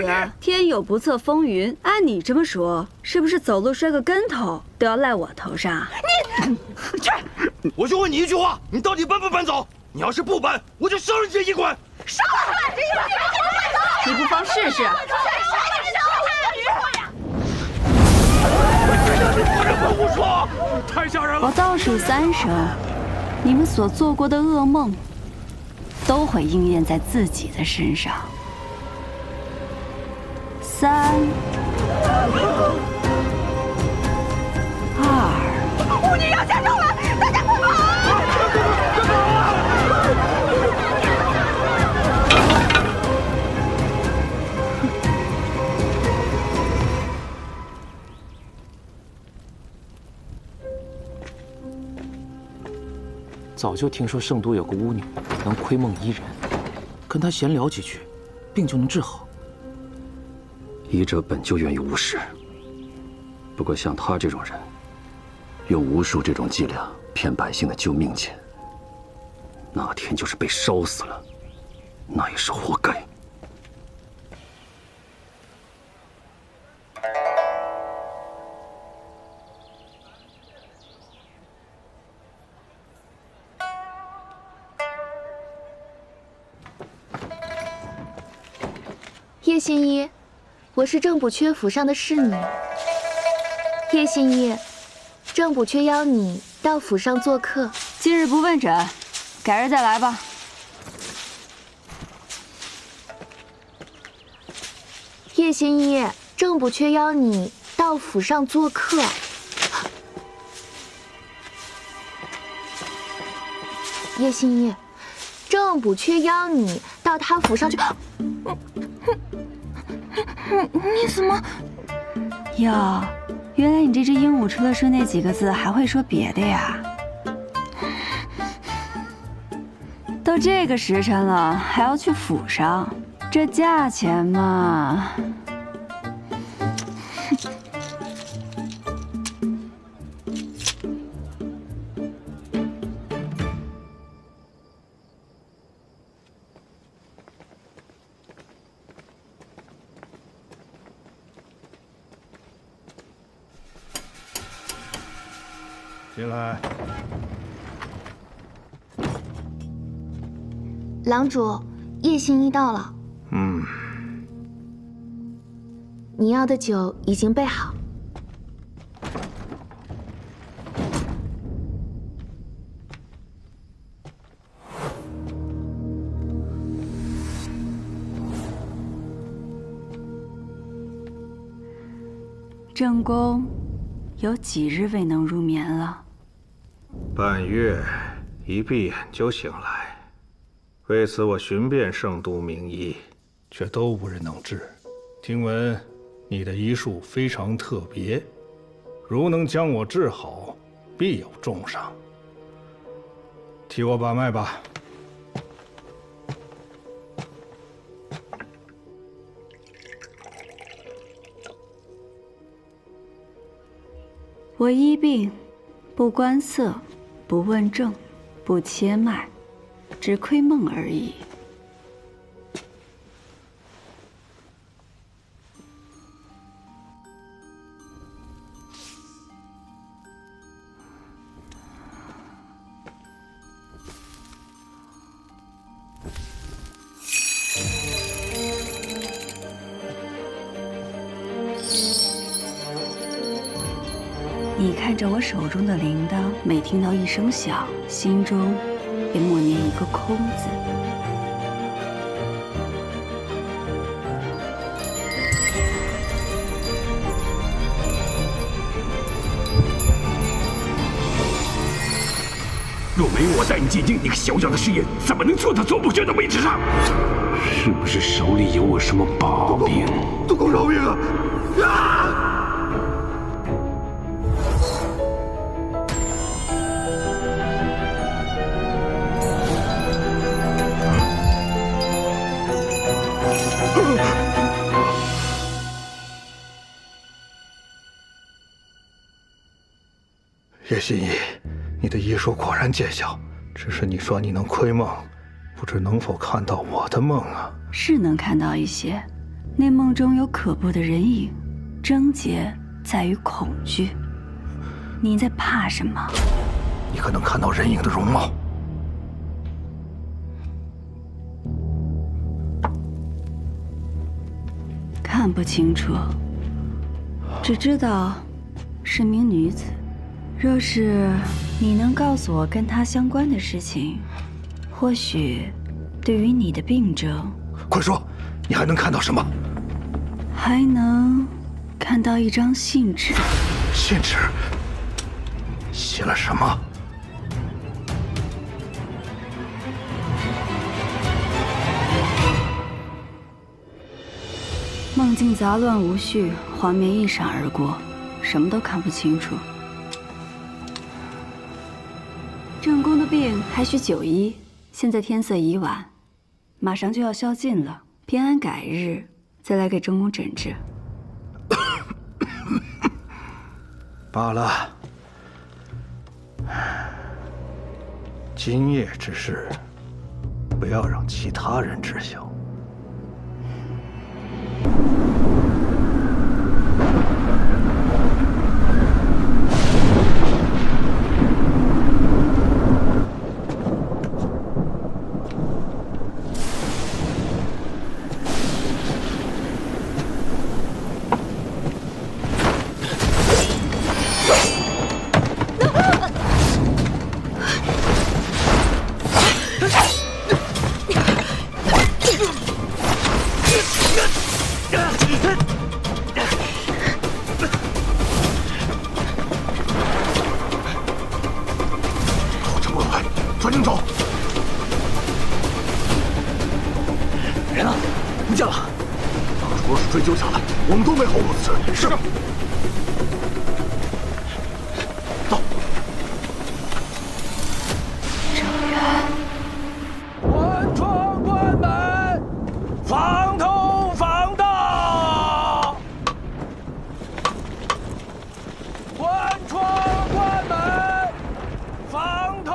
子，天有不测风云，按你这么说，是不是走路摔个跟头都要赖我头上？你，去！我就问你一句话，你到底搬不搬走？你要是不搬，我就烧了你这医馆！烧了！你不妨试试。胡说，太吓人了！我倒数3声，你们所做过的噩梦，都会应验在自己的身上。3、2。巫女要下手了，大家快跑！早就听说圣都有个巫女能窥梦医人，跟她闲聊几句，病就能治好。医者本就源于巫师，不过像他这种人，用巫术这种伎俩骗百姓的救命钱，那天就是被烧死了，那也是活该。叶新一，我是正补阙府上的侍女。叶新一，正补阙邀你到府上做客。今日不问诊，改日再来吧。叶新一，正补阙邀你到府上做客。叶新一，正补阙邀你到他府上去。你怎么？哟，原来你这只鹦鹉除了说那几个字，还会说别的呀？都这个时辰了，还要去府上，这价钱嘛……进来。郎主，叶新一到了。你要的酒已经备好。正宫有几日未能入眠了？半月，一闭眼就醒来。为此我寻遍圣都名医，却都无人能治。听闻你的医术非常特别，如能将我治好，必有重赏。替我把脉吧。我医病，不观色，不问症，不切脉，只窥梦而已。你看着我手中的铃铛，每听到一声响，心中便默念一个空字。若没有我带你进京，你个小小的师爷怎么能坐到左不阙的位置上？是不是手里有我什么把柄？都给我饶命啊！啊！叶心怡，你的医术果然见效，只是你说你能窥梦，不知能否看到我的梦啊？是能看到一些，那梦中有可怖的人影，症结在于恐惧。你在怕什么？你可能看到人影的容貌。看不清楚，只知道是名女子。若是你能告诉我跟她相关的事情，或许对于你的病症，快说，你还能看到什么？还能看到一张信纸。信纸写了什么？梦境杂乱无序，画面一闪而过，什么都看不清楚。正宫的病还需久医，现在天色已晚，马上就要宵禁了。偏安改日再来给正宫诊治。罢了，今夜之事，不要让其他人知晓。抓紧走！人呢？不见了。当初若是追究下来，我们都没好果子吃。是。走。郑源，关窗关门，防偷防盗。关窗关门，防偷。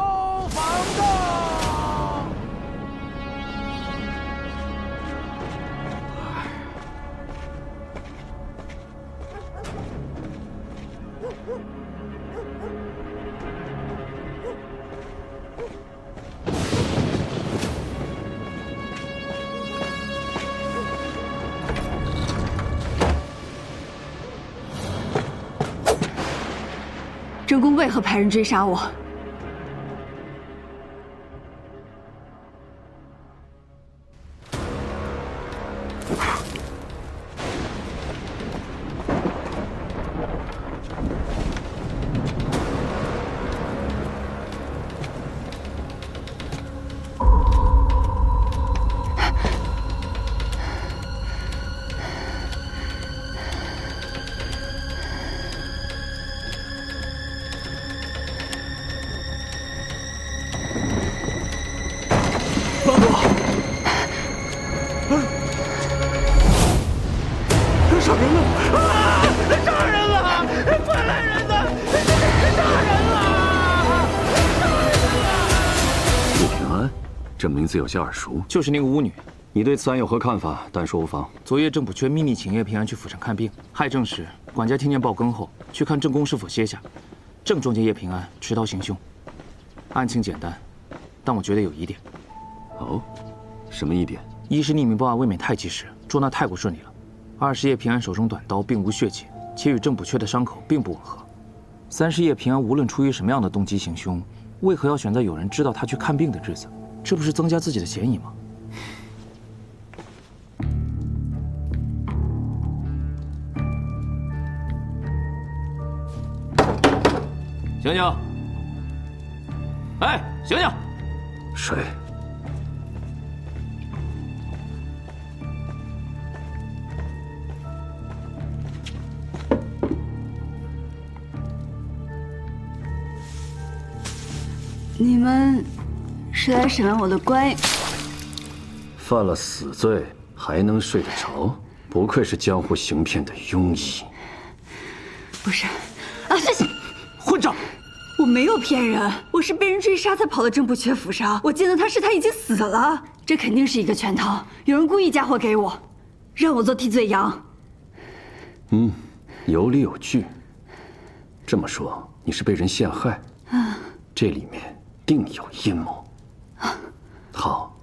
正宫为何派人追杀我？杀人了！啊！杀人了！快来人呐！杀人了！叶平安，这名字有些耳熟。就是那个巫女。你对此案有何看法？但说无妨。昨夜郑补缺秘密请叶平安去府上看病，害症时，管家听见报更后，去看郑公是否歇下，正撞见叶平安持刀行凶。案情简单，但我觉得有疑点。哦，什么疑点？一是匿名报案未免太及时，捉拿太过顺利了；二是叶平安手中短刀并无血迹，且与郑补缺的伤口并不吻合；三是叶平安无论出于什么样的动机行凶，为何要选在有人知道他去看病的日子？这不是增加自己的嫌疑吗？醒醒！哎，醒醒！谁？你们是来审问我的官？犯了死罪还能睡得着？不愧是江湖行骗的庸医。不是，啊，这是混账！我没有骗人，我是被人追杀才跑到郑补缺府上。我见到他时，他已经死了。这肯定是一个圈套，有人故意嫁祸给我。让我做替罪羊。有理有据。这么说，你是被人陷害？这里面定有阴谋。好，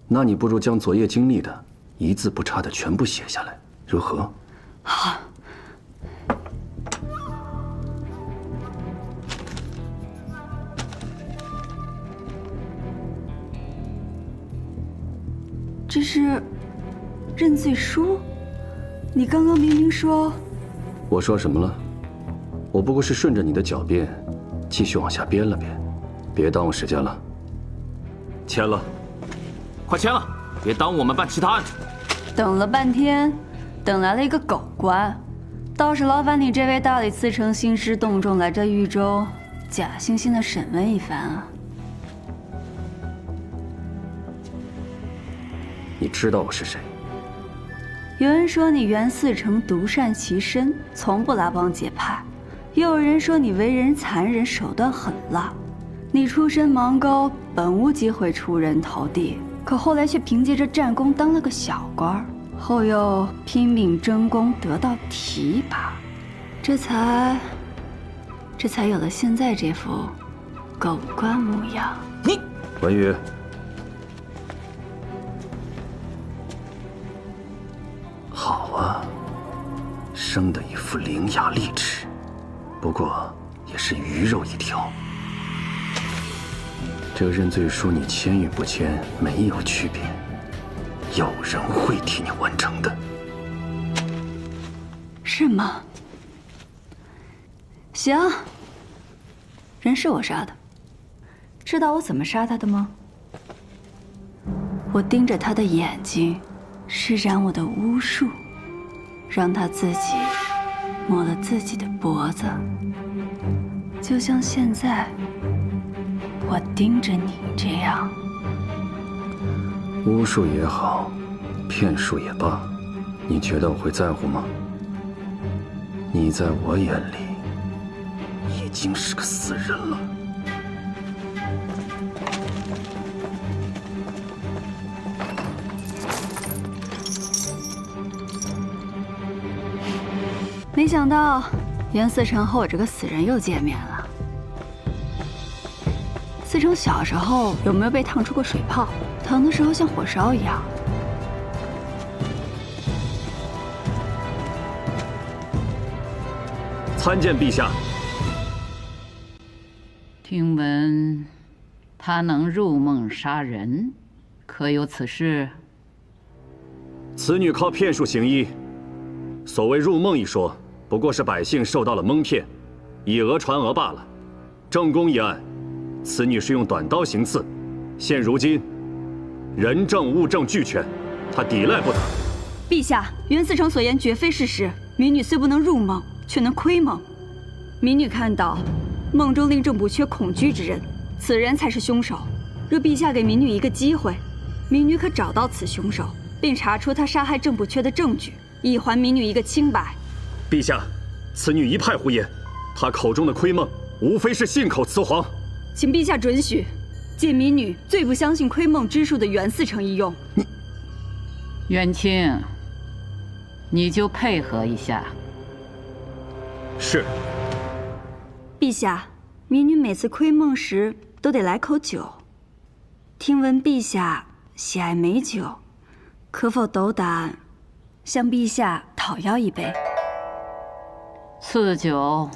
那你不如将昨夜经历的一字不差的全部写下来，如何？好。这是认罪书？你刚刚明明说……我说什么了？我不过是顺着你的狡辩，继续往下编了编，别耽误时间了。签了，快签了，别耽误我们办其他案子。等了半天，等来了一个狗官，倒是劳烦你这位大理寺丞兴师动众来这豫州，假惺惺的审问一番啊。你知道我是谁？有人说你袁嗣成独善其身，从不拉帮结派；又有人说你为人残忍，手段狠辣。你出身芒高，本无机会出人头地，可后来却凭借着战功当了个小官，后又拼命争功得到提拔，这才有了现在这副狗官模样。你文宇。好啊，生的一副伶牙俐齿，不过也是鱼肉一条。这个认罪书你签与不签没有区别，有人会替你完成的。是吗？行，人是我杀的，知道我怎么杀他的吗？我盯着他的眼睛，施展我的巫术，让他自己抹了自己的脖子，就像现在我盯着你这样。巫术也好，骗术也罢，你觉得我会在乎吗？你在我眼里已经是个死人了。没想到袁嗣成和我这个死人又见面了。嗣成小时候有没有被烫出过水泡？疼的时候像火烧一样。参见陛下。听闻他能入梦杀人，可有此事？此女靠骗术行医，所谓入梦一说，不过是百姓受到了蒙骗，以讹传讹罢了。正宫一案，此女是用短刀行刺，现如今人证物证俱全，她抵赖不得。陛下，袁嗣成所言绝非事实。民女虽不能入梦，却能窥梦。民女看到梦中令郑补缺恐惧之人，此人才是凶手。若陛下给民女一个机会，民女可找到此凶手，并查出他杀害郑补缺的证据，以还民女一个清白。陛下，此女一派胡言，她口中的窥梦，无非是信口雌黄。请陛下准许，借民女最不相信窥梦之术的袁嗣成一用。元清，你就配合一下。是。陛下，民女每次窥梦时都得来口酒。听闻陛下喜爱美酒，可否斗胆向陛下讨要一杯？赐酒。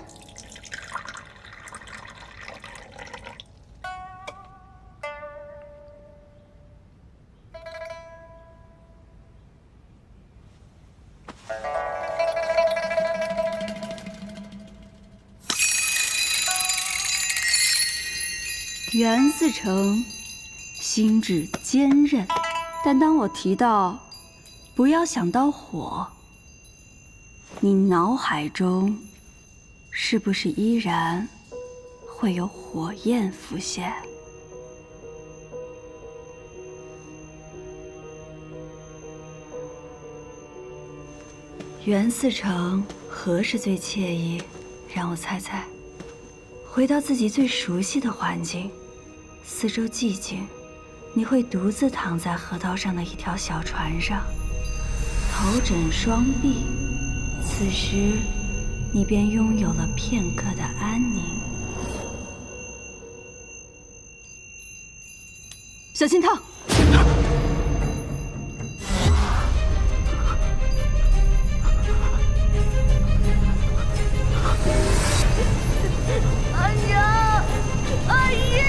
袁嗣成心智坚韧，但当我提到不要想到火，你脑海中是不是依然会有火焰浮现？袁嗣成何时最惬意？让我猜猜。回到自己最熟悉的环境，四周寂静，你会独自躺在河道上的一条小船上，头头枕双臂，此时你便拥有了片刻的安宁。小心烫！安娘，阿姨，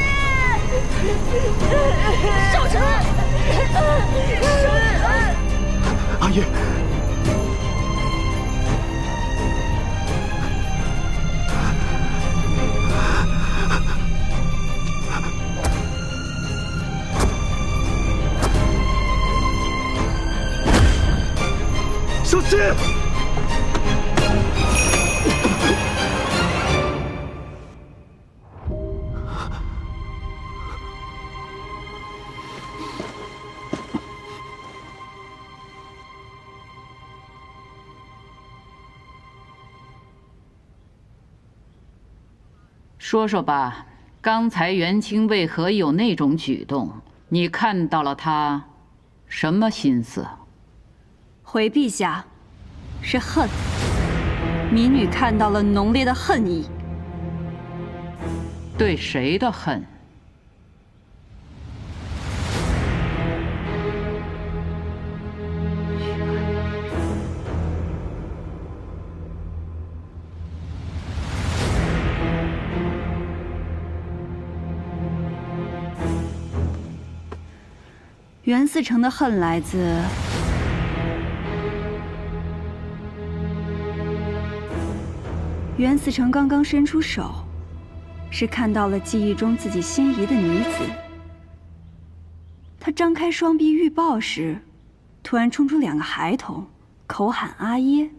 少晨，阿姨，小心！说说吧，刚才元清为何有那种举动？你看到了他什么心思？回陛下，是恨。民女看到了浓烈的恨意。对谁的恨？袁思成的恨来自袁思成刚刚伸出手，是看到了记忆中自己心仪的女子。他张开双臂欲抱时，突然冲出2个孩童，口喊阿耶。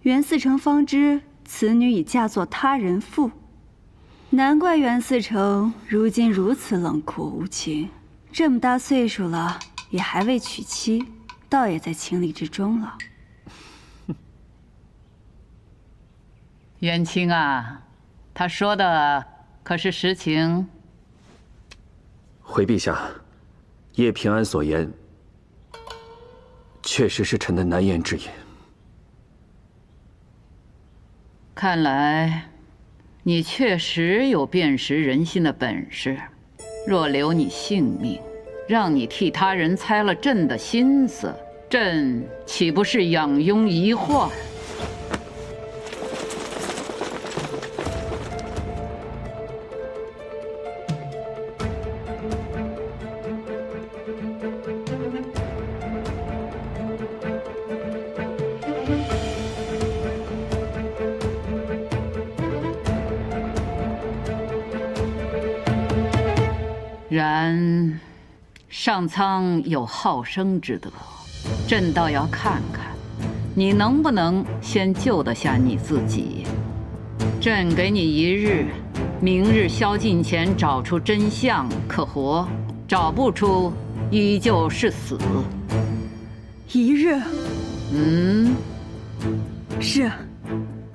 袁思成方知此女已嫁作他人妇，难怪袁思成如今如此冷酷无情。这么大岁数了，也还未娶妻，倒也在情理之中了。元清啊，他说的可是实情？回陛下，叶平安所言，确实是臣的难言之隐。看来，你确实有辨识人心的本事。若留你性命，让你替他人猜了朕的心思，朕岂不是养庸遗患？然上苍有好生之德，朕倒要看看你能不能先救得下你自己。朕给你1日，明日宵禁前找出真相，可活；找不出，依旧是死。1日？是，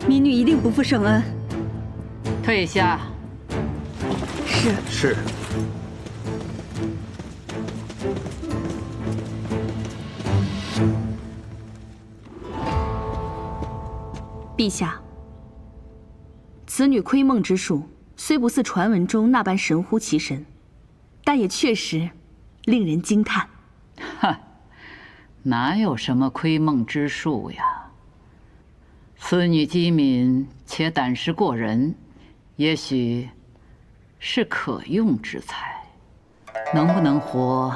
民女一定不负圣恩。退下。是。陛下，此女窥梦之术虽不似传闻中那般神乎其神，但也确实令人惊叹。哼，哪有什么窥梦之术呀？此女机敏且胆识过人，也许是可用之才，能不能活，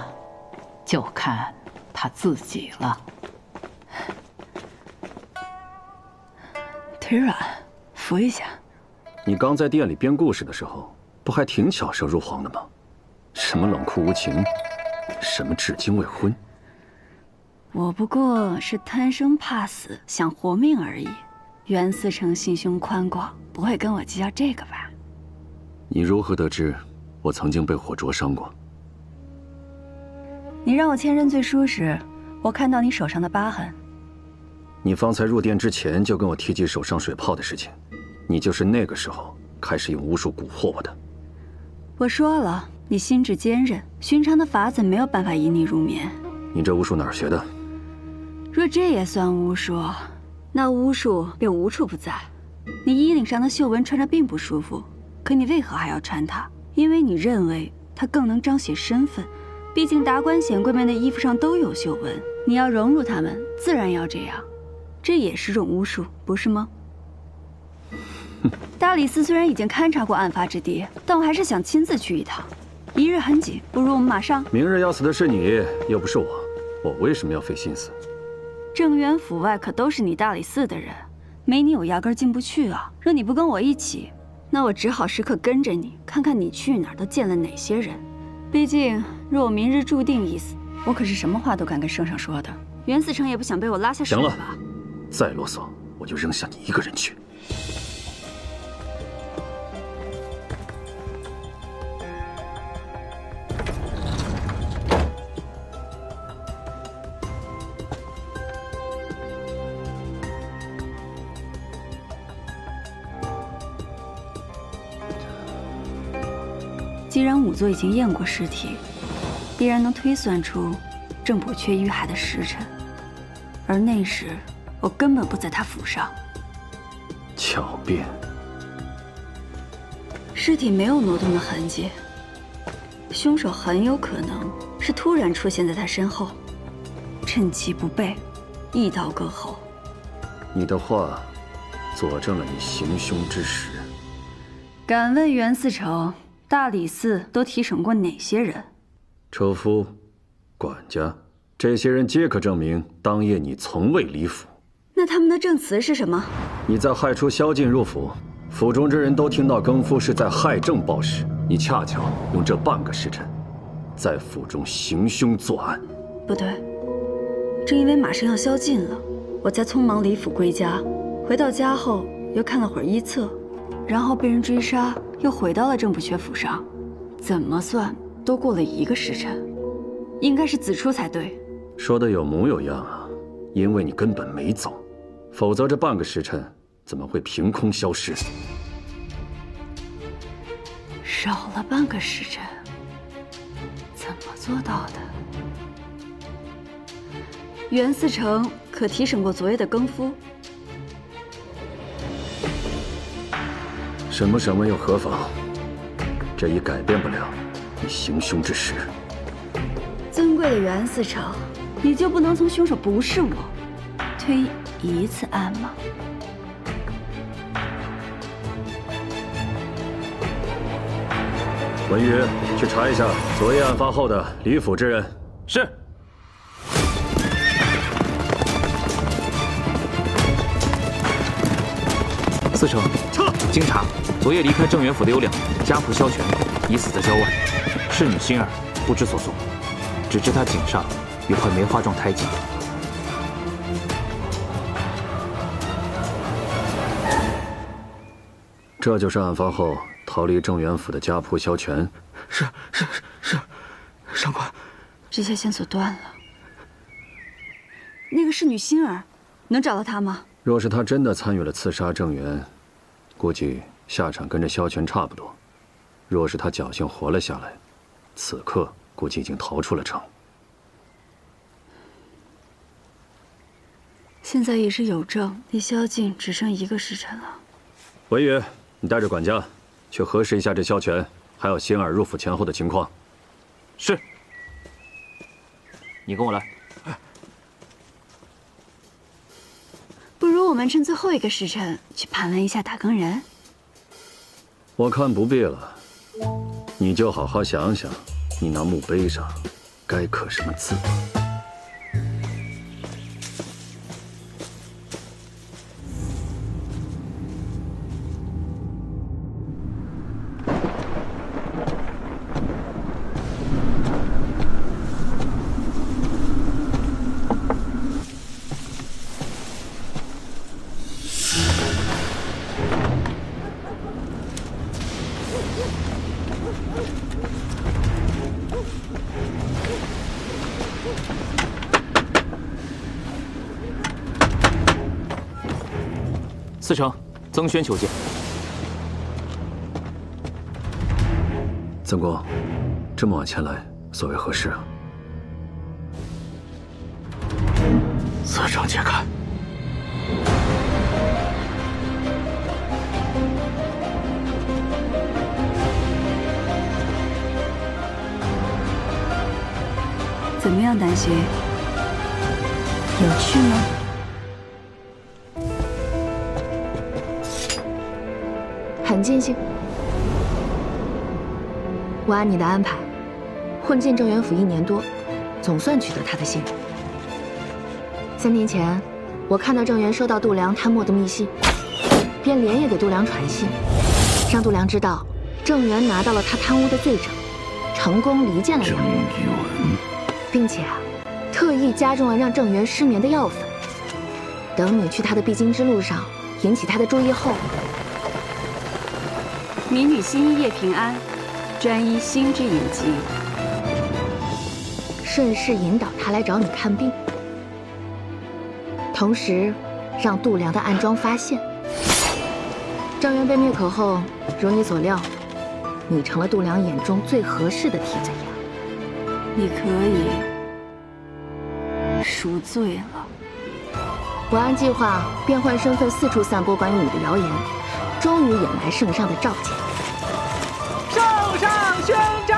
就看她自己了。腿软，扶一下。你刚在店里编故事的时候，不还挺巧舌如簧的吗？什么冷酷无情，什么至今未婚。我不过是贪生怕死，想活命而已。袁思成心胸宽广，不会跟我计较这个吧？你如何得知我曾经被火灼伤过？你让我签认罪书时，我看到你手上的疤痕。你方才入殿之前就跟我提及手上水泡的事情，你就是那个时候开始用巫术蛊惑我的。我说了，你心智坚韧，寻常的法子没有办法引你入眠。你这巫术哪儿学的？若这也算巫术，那巫术便无处不在。你衣领上的绣纹穿着并不舒服，可你为何还要穿它？因为你认为它更能彰显身份。毕竟达官显贵们的衣服上都有绣纹，你要融入他们，自然要这样。这也是种巫术，不是吗？大理寺虽然已经勘察过案发之地，但我还是想亲自去一趟。一日很紧，不如我们马上。明日要死的是你，又不是我，我为什么要费心思？正元府外可都是你大理寺的人，没你我压根进不去啊。若你不跟我一起，那我只好时刻跟着你，看看你去哪儿都见了哪些人。毕竟若我明日注定一死，我可是什么话都敢跟圣上说的。袁思成也不想被我拉下水吧？行了，再啰嗦我就扔下你一个人去。既然仵作已经验过尸体，必然能推算出郑补阙遇害的时辰，而那时我根本不在他府上。巧辩。尸体没有挪动的痕迹，凶手很有可能是突然出现在他身后，趁其不备，一刀割喉。你的话佐证了你行凶之时。敢问袁思成，大理寺都提审过哪些人？车夫、管家，这些人皆可证明当夜你从未离府。那他们的证词是什么？你在害出宵禁入府，府中之人都听到更夫是在害郑报时，你恰巧用这半个时辰，在府中行凶作案。不对，正因为马上要宵禁了，我才匆忙离府归家。回到家后又看了会儿医册，然后被人追杀，又回到了郑补阙府上。怎么算都过了1个时辰，应该是子初才对。说的有模有样啊，因为你根本没走，否则这半个时辰怎么会凭空消失？少了半个时辰，怎么做到的？袁思成可提审过昨夜的更夫？什么审问又何妨？这已改变不了你行凶之时。尊贵的袁思成，你就不能从凶手不是我推一次案吗？文宇，去查一下昨夜案发后的离府之人。是。司城，撤！经查，昨夜离开正元府的有2人，家仆萧全已死在郊外，侍女心儿不知所踪，只知她颈上有块梅花状胎记。这就是案发后逃离正元府的家仆萧全。是，上官。这些线索断了。那个侍女心儿，能找到她吗？若是他真的参与了刺杀郑元，估计下场跟这萧全差不多。若是他侥幸活了下来，此刻估计已经逃出了城。现在已是有证，离宵禁只剩1个时辰了。文宇，你带着管家去核实一下这萧全还有心儿入府前后的情况。是。你跟我来。不如我们趁最后1个时辰去盘问一下打更人。我看不必了，你就好好想想，你那墓碑上该刻什么字吧。司城，曾轩求见。曾公，这么晚前来，所为何事啊？此死生且看。怎么样，南巡？有趣吗？很尽兴。我按你的安排，混进郑元府1年多，总算取得他的信任。3年前，我看到郑元收到度量贪墨的密信，便连夜给度量传信，让度量知道郑元拿到了他贪污的罪证，成功离间了郑元，并且特意加重了让郑元失眠的药粉。等你去他的必经之路上引起他的注意后，民女心一夜平安，专医心之隐疾，顺势引导他来找你看病，同时让度量的暗桩发现。郑元被灭口后，如你所料，你成了度量眼中最合适的替罪羊。你可以赎罪了。我按计划变换身份四处散播关于你的谣言，终于引来圣上的召见。圣上宣召！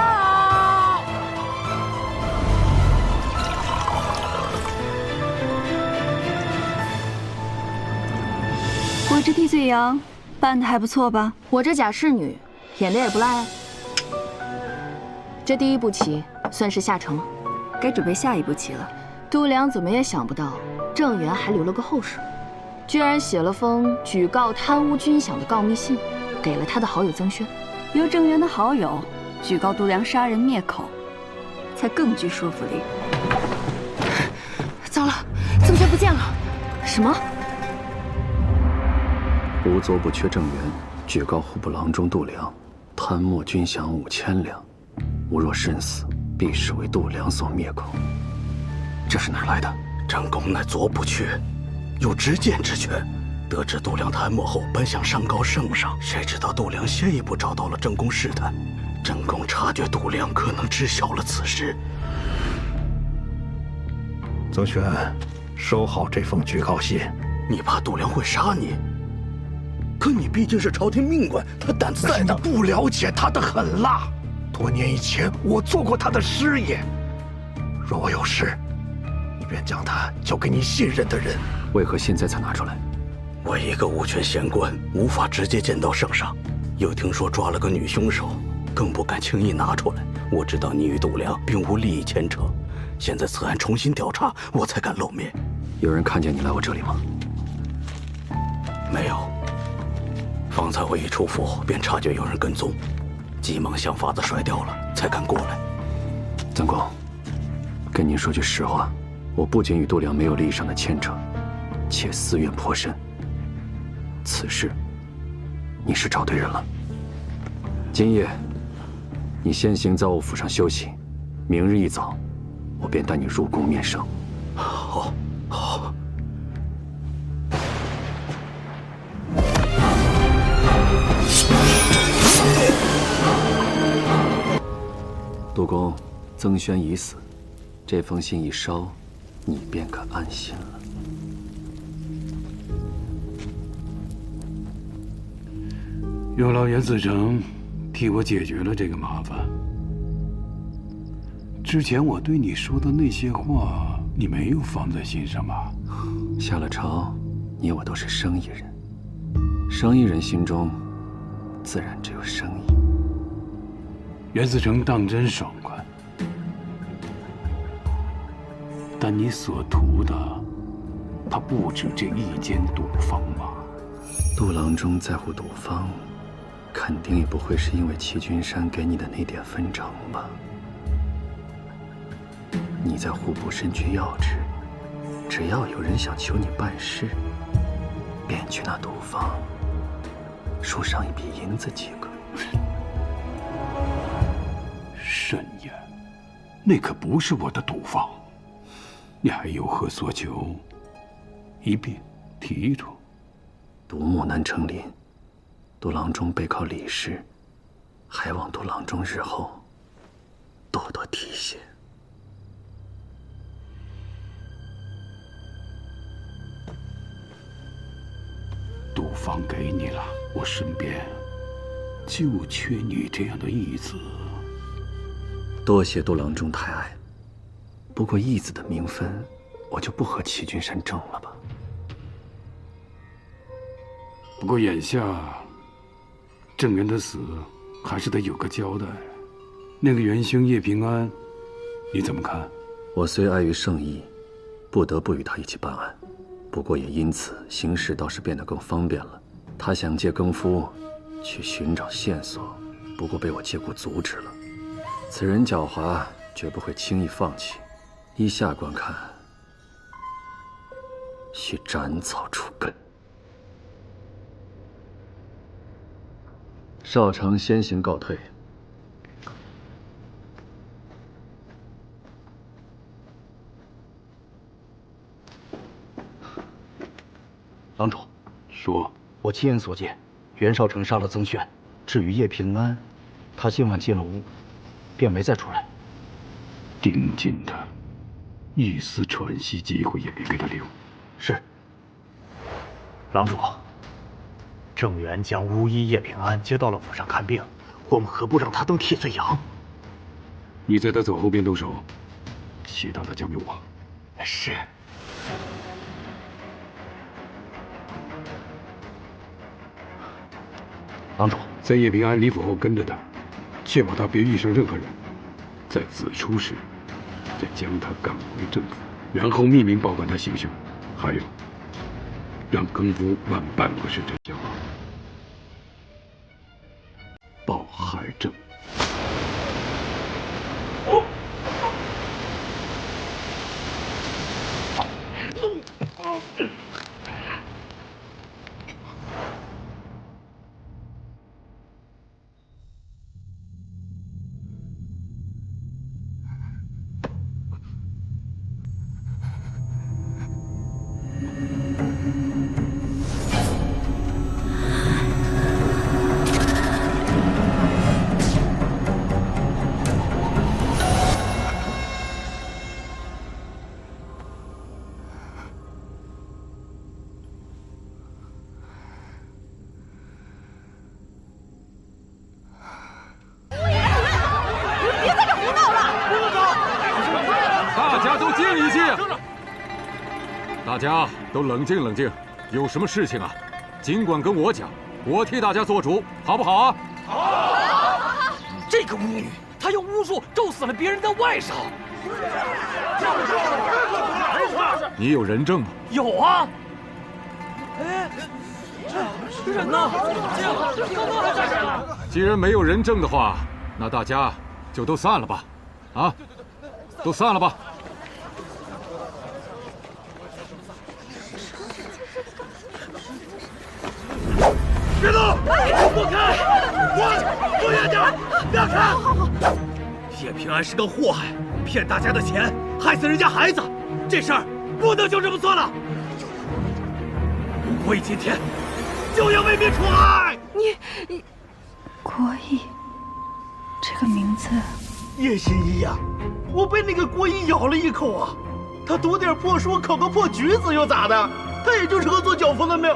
我这替罪羊办得还不错吧？我这假侍女演的也不赖啊。这第一步棋算是下成了，该准备下一步棋了。度量怎么也想不到，郑元还留了个后手，居然写了封举告贪污军饷的告密信，给了他的好友曾轩。由郑元的好友举告度量杀人灭口，才更具说服力。糟了，曾轩不见了！什么？吾左补阙郑元举告户部郎中度量贪墨军饷5000两，吾若身死，必视为度量所灭口。这是哪儿来的？郑公乃左补阙，有执剑之权。得知度量贪墨后，本想上告圣上，谁知道度量先一步找到了郑公试探。郑公察觉度量可能知晓了此事。曾轩，收好这封举告信。你怕度量会杀你？可你毕竟是朝廷命官，他胆子再大，不了解他的狠辣。多年以前，我做过他的师爷。若我有事，你便将他交给你信任的人。为何现在才拿出来？我一个无权闲官，无法直接见到圣上。又听说抓了个女凶手，更不敢轻易拿出来。我知道你与度量并无利益牵扯，现在此案重新调查，我才敢露面。有人看见你来我这里吗？没有。方才我一出府，便察觉有人跟踪，急忙想法子甩掉了，才敢过来。曾公，跟您说句实话，我不仅与度量没有利益上的牵扯，且私怨颇深。此事，你是找对人了。今夜，你先行在我府上休息，明日一早，我便带你入宫面圣。好，好。杜公，曾轩已死，这封信一烧，你便可安心了。有劳袁子成替我解决了这个麻烦。之前我对你说的那些话，你没有放在心上吧？下了朝，你我都是生意人，生意人心中自然只有生意。袁子成当真爽快，但你所图的，他不止这一间赌坊吧？杜郎中在乎赌坊，肯定也不会是因为齐君山给你的那点分成吧？你在户部身居要职，只要有人想求你办事，便去那赌坊输上一笔银子即可。慎言，那可不是我的赌坊。你还有何所求？一并提出。独木难成林，杜郎中背靠李氏，还望杜郎中日后多多提携。放给你了，我身边就缺你这样的义子。多谢杜郎中抬爱，不过义子的名分，我就不和齐君山争了吧。不过眼下，郑源的死还是得有个交代。那个元凶叶平安，你怎么看？我虽碍于圣意，不得不与他一起办案，不过也因此行事倒是变得更方便了。他想借更夫去寻找线索，不过被我借故阻止了。此人狡猾，绝不会轻易放弃。依下观看，需斩草除根。少城先行告退。郎主，说，我亲眼所见，袁绍成杀了曾炫。至于叶平安，他今晚进了屋，便没再出来。盯紧他，一丝喘息机会也别给他留。是。郎主，郑源将巫医叶平安接到了府上看病，我们何不让他当替罪羊？你在他走后边动手，其他的交给我。是。郎主，在叶平安离府后跟着他，确保他别遇上任何人。在子出时，再将他赶回郑府，然后秘密报告他行凶。还有，让更夫万办不是真相，报害郑。大家都冷静冷静，有什么事情啊，尽管跟我讲，我替大家做主，好不好啊？好。这个巫女，她用巫术咒死了别人的外甥。你有人证吗？有啊。哎，这人呢？刚刚还在这儿。既然没有人证的话，那大家就都散了吧，啊，都散了吧。别动！躲开！躲远点！不要看！叶平安是个祸害，骗大家的钱，害死人家孩子，这事儿不能就这么算了。吴国义今天就要为民除害！你，国义，这个名字，叶心怡呀，我被那个国义咬了一口啊！他读点破书，考个破举子又咋的？他也就是个做脚夫的命。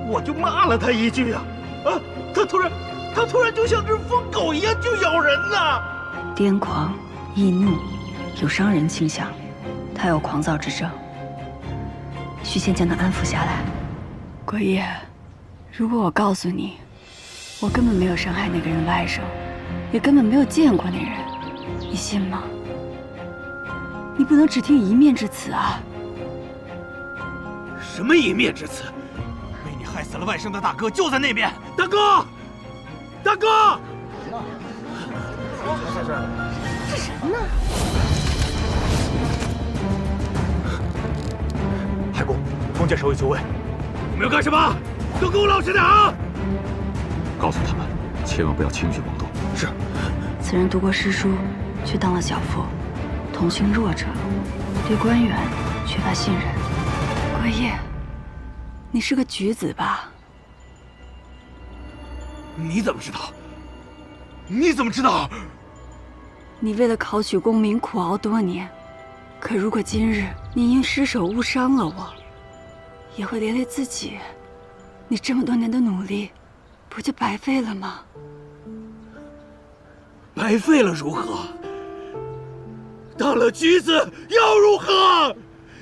我就骂了他一句啊，他突然就像只疯狗一样就咬人呐！癫狂、易怒，有伤人倾向，他有狂躁之症，需先将他安抚下来。国义，如果我告诉你，我根本没有伤害那个人的外甥，也根本没有见过那人，你信吗？你不能只听一面之词啊！什么一面之词？害死了外甥的大哥就在那边，大哥，大哥！是什么呢？海公，封建守卫就位。你们要干什么？都给我老实点啊！告诉他们，千万不要轻举妄动。是。此人读过诗书，却当了小妇，同情弱者，对官员缺乏信任。国义。你是个举子吧？你怎么知道？你怎么知道？你为了考取功名苦熬多年，可如果今日你因失手误伤了我，也会连累自己。你你这么多年的努力，不就白费了吗？白费了如何？当了橘子又如何？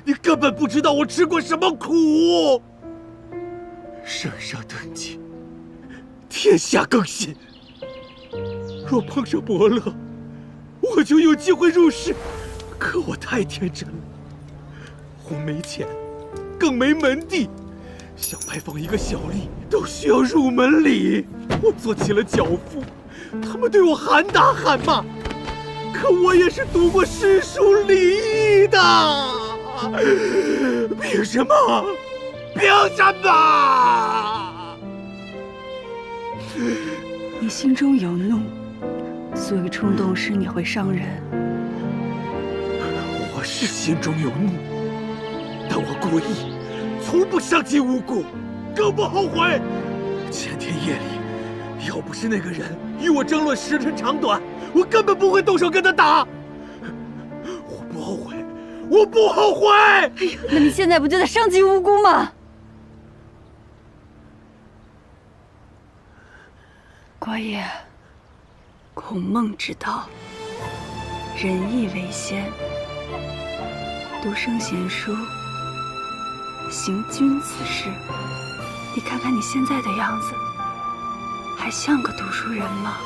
你根本不知道我吃过什么苦。圣上登基，天下更新。若碰上伯乐，我就有机会入仕。可我太天真了，我没钱，更没门第，想拜访一个小吏都需要入门礼。我做起了脚夫，他们对我喊打喊骂。可我也是读过诗书礼义的，凭什么？凭什么？你心中有怒，所以冲动时你会伤人。我是心中有怒，但我郭毅从不伤及无辜，更不后悔。前天夜里，要不是那个人与我争论时辰长短，我根本不会动手跟他打。我不后悔，我不后悔。哎呀，那你现在不就在伤及无辜吗？郭毅，孔孟之道，仁义为先，读圣贤书，行君子事。你看看你现在的样子，还像个读书人吗？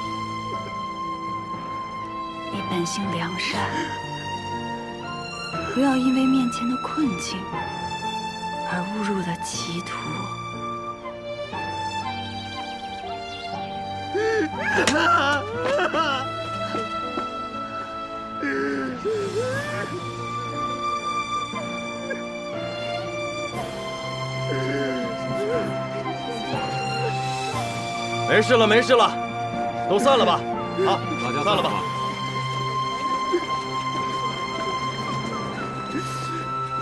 你本性良善，不要因为面前的困境而误入了歧途。没事了，没事了，都散了吧。好，大家散了吧。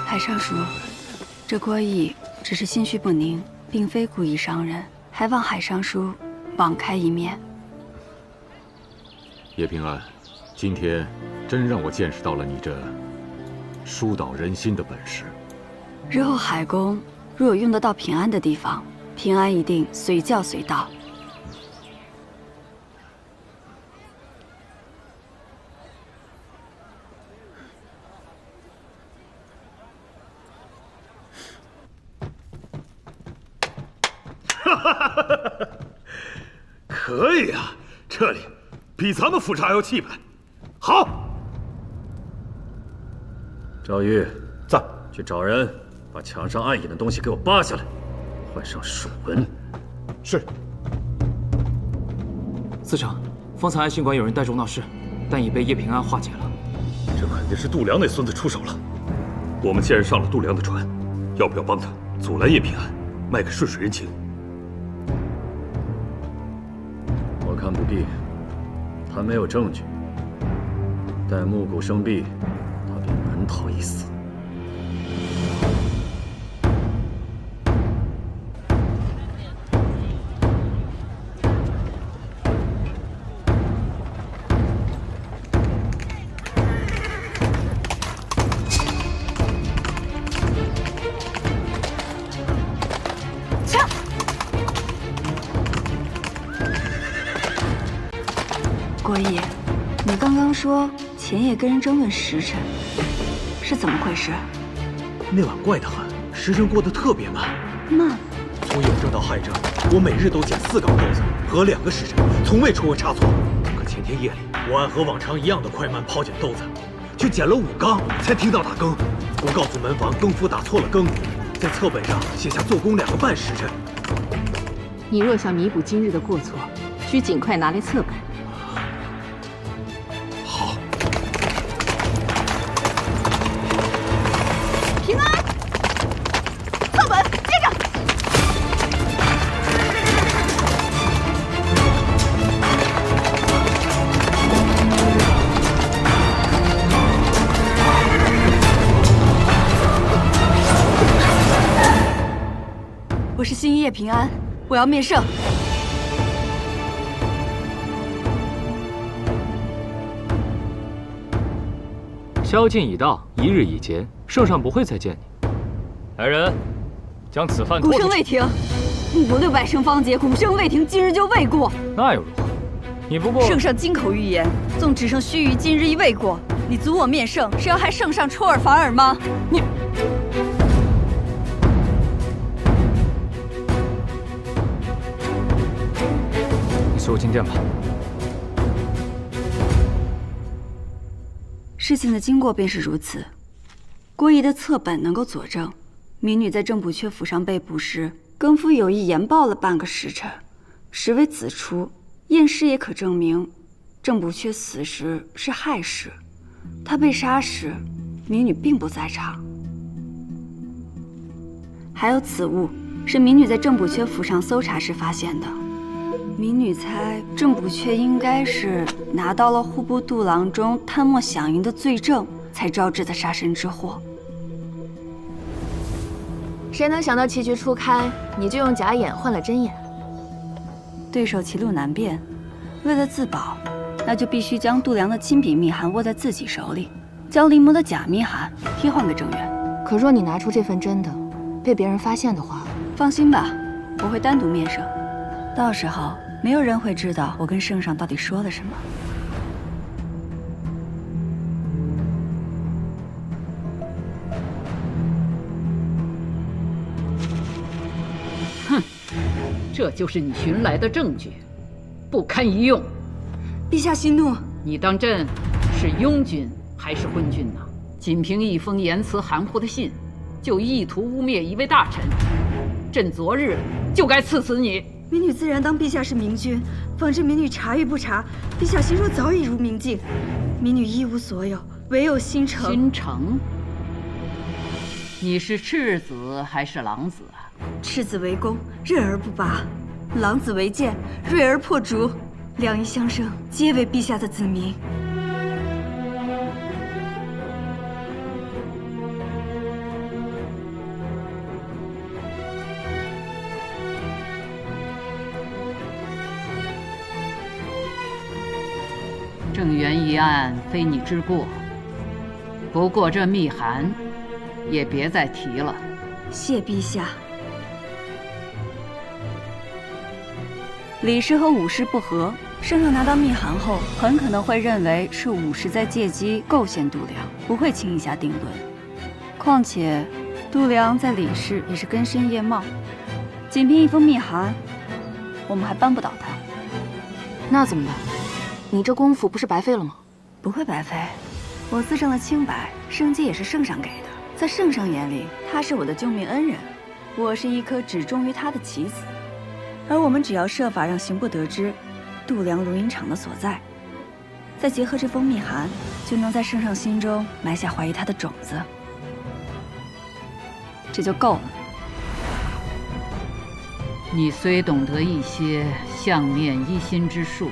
海尚书，这郭毅只是心绪不宁，并非故意伤人，还望海尚书网开一面。叶平安，今天真让我见识到了你这疏导人心的本事。日后海公若有用得到平安的地方，平安一定随叫随到。可以啊，这里比咱们府上还要气派。好，赵玉在，去找人把墙上暗影的东西给我扒下来，换上蜀纹。是。司长，方才暗信馆有人带众闹事，但已被叶平安化解了。这肯定是度良那孙子出手了。我们既然上了度良的船，要不要帮他阻拦叶平安，卖个顺水人情？我看不必，他没有证据，待暮鼓生毕，他便难逃一死。郭毅，你刚刚说前夜跟人争论时辰，是怎么回事？那晚怪得很，时辰过得特别慢。慢？从有政到亥政，我每日都捡4缸豆子和2个时辰，从未出过差错。可前天夜里，我按和往常一样的快慢抛捡豆子，却捡了5缸才听到打更。我告诉门房更夫打错了更，在册本上写下做工2个半时辰。你若想弥补今日的过错，需尽快拿来册本。好。平安，册本接着。我是新叶平安，我要面圣。宵禁已到，1日已结，圣上不会再见你。来人，将此犯拖出去。孤声未停。目过600声方解，古圣未停，今日就未过。那又如何？你不过圣上金口玉言，纵只剩须臾，今日亦未过。你阻我面圣，是要害圣上出尔反尔吗？你随我进殿吧。事情的经过便是如此。郭仪的册本能够佐证，民女在郑补阙府上被捕时，更夫有意延报了半个时辰，实为子出。验尸也可证明，郑补阙死时是亥时，他被杀时，民女并不在场。还有此物是民女在郑补阙府上搜查时发现的。民女猜郑补阙应该是拿到了户部度郎中贪墨饗银的罪证，才招致的杀身之祸。谁能想到棋局初开，你就用假眼换了真眼？对手歧路难辨，为了自保，那就必须将度量的亲笔密函握在自己手里，将临摹的假密函替换给郑源。可若你拿出这份真的，被别人发现的话，放心吧，我会单独面圣，到时候没有人会知道我跟圣上到底说了什么。哼，这就是你寻来的证据，不堪一用。陛下息怒，你当朕是庸君还是昏君呢？仅凭一封言辞含糊的信，就意图污蔑一位大臣，朕昨日就该赐死你。民女自然当陛下是明君，仿制民女查与不查，陛下心中早已如明镜。民女一无所有，唯有心诚。心诚？你是赤子还是狼子啊？赤子为弓，锐而不拔；狼子为剑，锐而破竹。两仪相生，皆为陛下的子民。郑源一案非你之过，不过这密函也别再提了。谢陛下。李氏和武氏不和，圣上拿到密函后，很可能会认为是武氏在借机构陷度量，不会轻易下定论。况且，度量在李氏也是根深叶茂，仅凭一封密函，我们还扳不倒他。那怎么办？你这功夫不是白费了吗？不会白费，我自证的清白，生机也是圣上给的。在圣上眼里，他是我的救命恩人，我是一颗只忠于他的棋子。而我们只要设法让刑部得知度量如银厂的所在，再结合这封密函，就能在圣上心中埋下怀疑他的种子，这就够了。你虽懂得一些相面一心之术，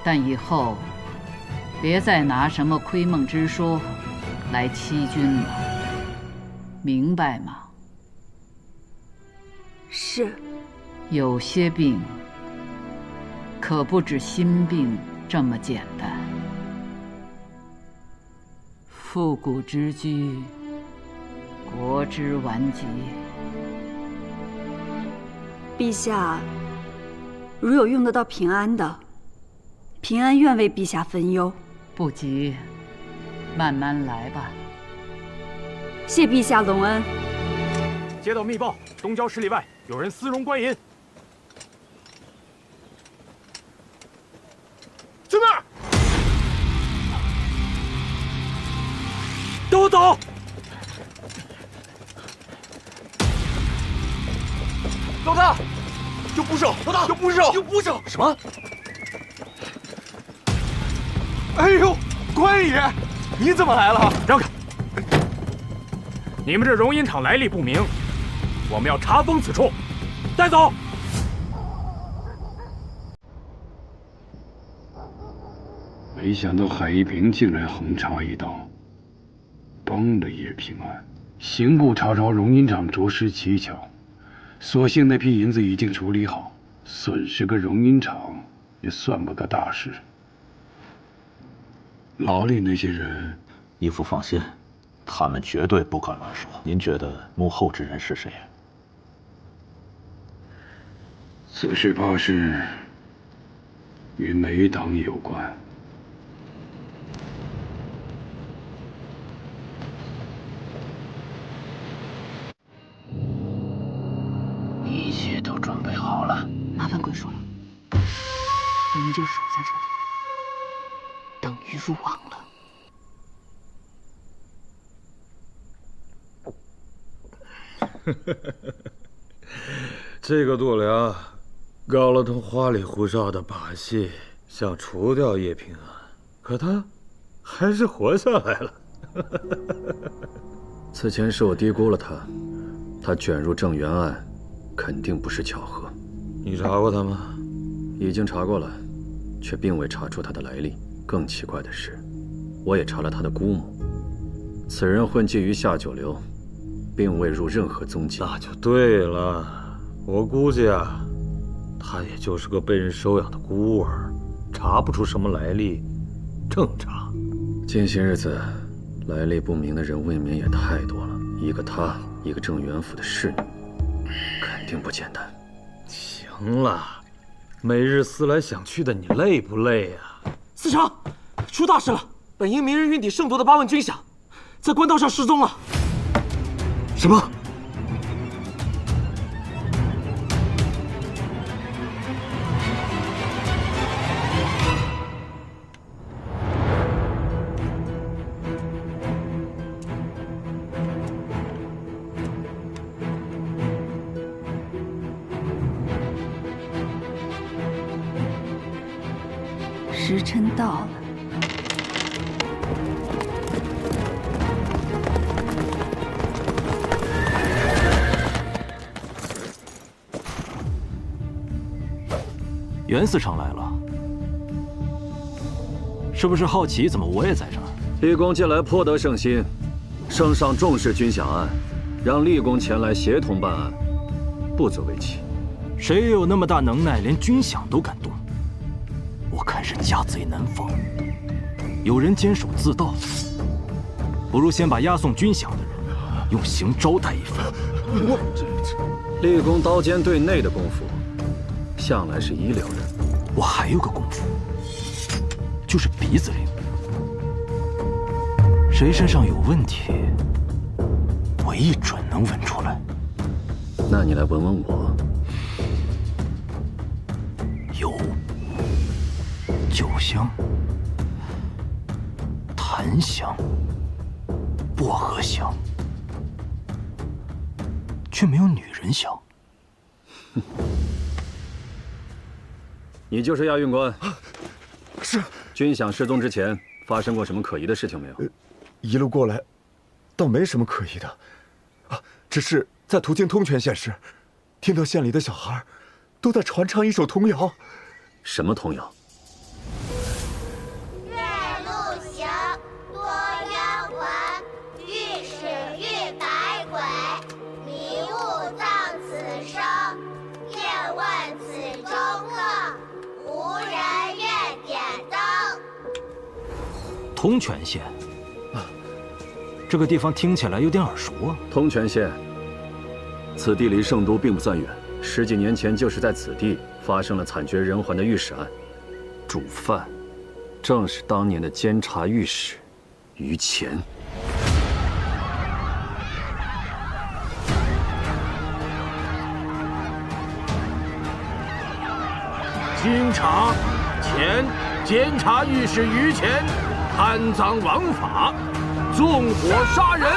但以后别再拿什么窥梦之说来欺君了，明白吗？是。有些病可不止心病这么简单。复古之居，国之顽疾。陛下，如有用得到平安的，平安愿为陛下分忧。不急，慢慢来吧。谢陛下隆恩。接到密报，东郊10里外有人私容官银。去那儿！跟我走！老大，有捕手！老大，有捕手！有捕手！什么？哎呦，官爷，你怎么来了？让开！你们这容银厂来历不明，我们要查封此处，带走。没想到海一平竟然横插一刀，帮了叶平安。刑部查抄容银厂着实蹊跷，所幸那批银子已经处理好，损失个容银厂也算不个大事。牢里那些人，义父放心，他们绝对不敢乱说。您觉得幕后之人是谁？此事怕是与梅党有关。一切都准备好了，麻烦滚叔了，我们就守在这里，等于入网了。这个度量搞了通花里胡哨的把戏，想除掉叶平安，可他还是活下来了。此前是我低估了他，他卷入郑源案，肯定不是巧合。你查过他吗？已经查过了，却并未查出他的来历。更奇怪的是，我也查了他的姑母，此人混迹于下九流，并未入任何宗籍。那就对了，我估计啊，他也就是个被人收养的孤儿，查不出什么来历，正常。近些日子，来历不明的人未免也太多了。一个他，一个郑元府的侍女，肯定不简单。行了，每日思来想去的，你累不累呀？司城，出大事了！本营名人运抵圣夺的8万军饷，在官道上失踪了。什么？时辰到了。袁司城来了，是不是好奇怎么我也在这儿？立功近来颇得圣心，圣上重视军饷案，让立功前来协同办案，不足为奇。谁有那么大能耐，连军饷都敢动？我看是家贼难防，有人监守自盗，不如先把押送军饷的人用刑招待一番。立功刀尖对内的功夫，向来是一流的。我还有个功夫，就是鼻子灵。谁身上有问题，我一准能闻出来。那你来闻闻我。有酒香、檀香、薄荷香，却没有女人香。你就是押运官？是。军饷失踪之前发生过什么可疑的事情没有？一路过来，倒没什么可疑的，啊，只是在途经通泉县时，听到县里的小孩都在传唱一首童谣。什么童谣？月路行，多冤魂，遇使遇百鬼，迷雾葬此生，夜问此中客，无人愿点灯。通泉县，这个地方听起来有点耳熟啊。通泉县，此地离圣都并不算远。10几年前，就是在此地发生了惨绝人寰的御史案，主犯正是当年的监察御史于谦。经查，前监察御史于谦贪赃枉法，纵火杀人，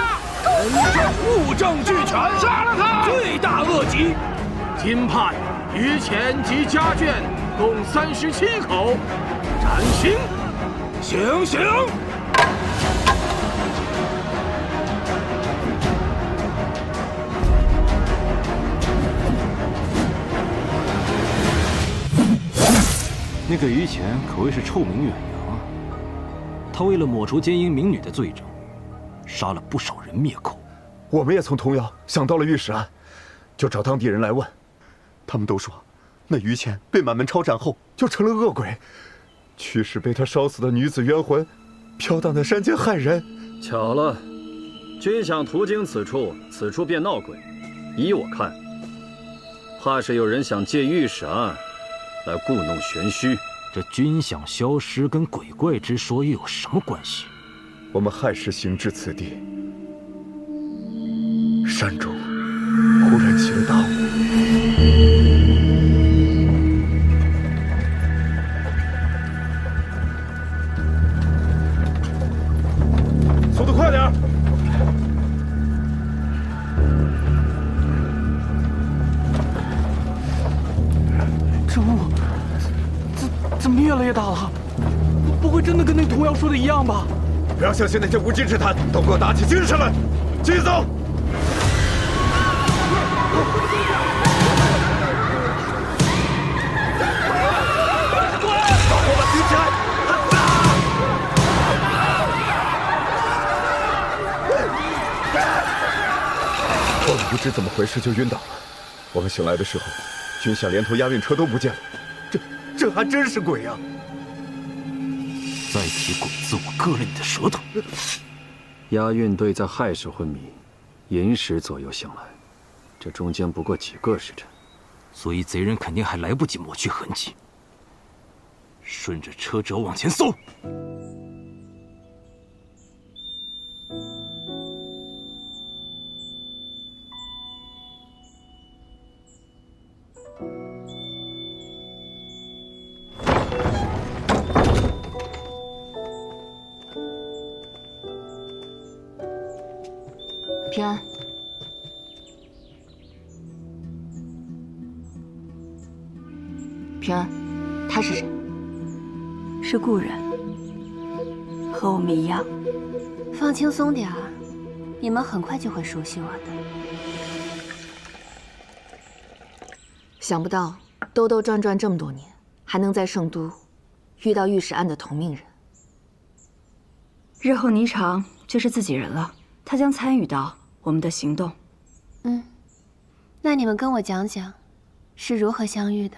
人证物证俱全，杀了他！罪大恶极。今判于谦及家眷共37口，斩刑。行刑！那个于谦可谓是臭名远扬啊！他为了抹除奸淫民女的罪证，杀了不少人灭口。我们也从童谣想到了御史案，就找当地人来问，他们都说，那于谦被满门抄斩后就成了恶鬼，驱使被他烧死的女子冤魂，飘荡在山间害人。巧了，军饷途经此处，此处便闹鬼。依我看，怕是有人想借御史案来故弄玄虚。这军饷消失跟鬼怪之说又有什么关系？我们亥时行至此地，山中忽然起了大雾。速度快点！这雾怎么越来越大了？不会真的跟那童谣说的一样吧？不要相信那些无稽之谈，都给我打起精神来！继续走。把火把举起来！我们不知怎么回事就晕倒了。我们醒来的时候，军饷连头押运车都不见了。这还真是鬼啊！再提鬼字，我割了你的舌头！押运队在亥时昏迷，寅时左右醒来，这中间不过几个时辰，所以贼人肯定还来不及抹去痕迹。顺着车辙往前搜。平安，平安，他是谁？是故人，和我们一样。放轻松点儿，你们很快就会熟悉我的。想不到兜兜转转这么多年，还能在圣都遇到御史案的同命人。日后霓裳就是自己人了，他将参与到我们的行动。那你们跟我讲讲，是如何相遇的？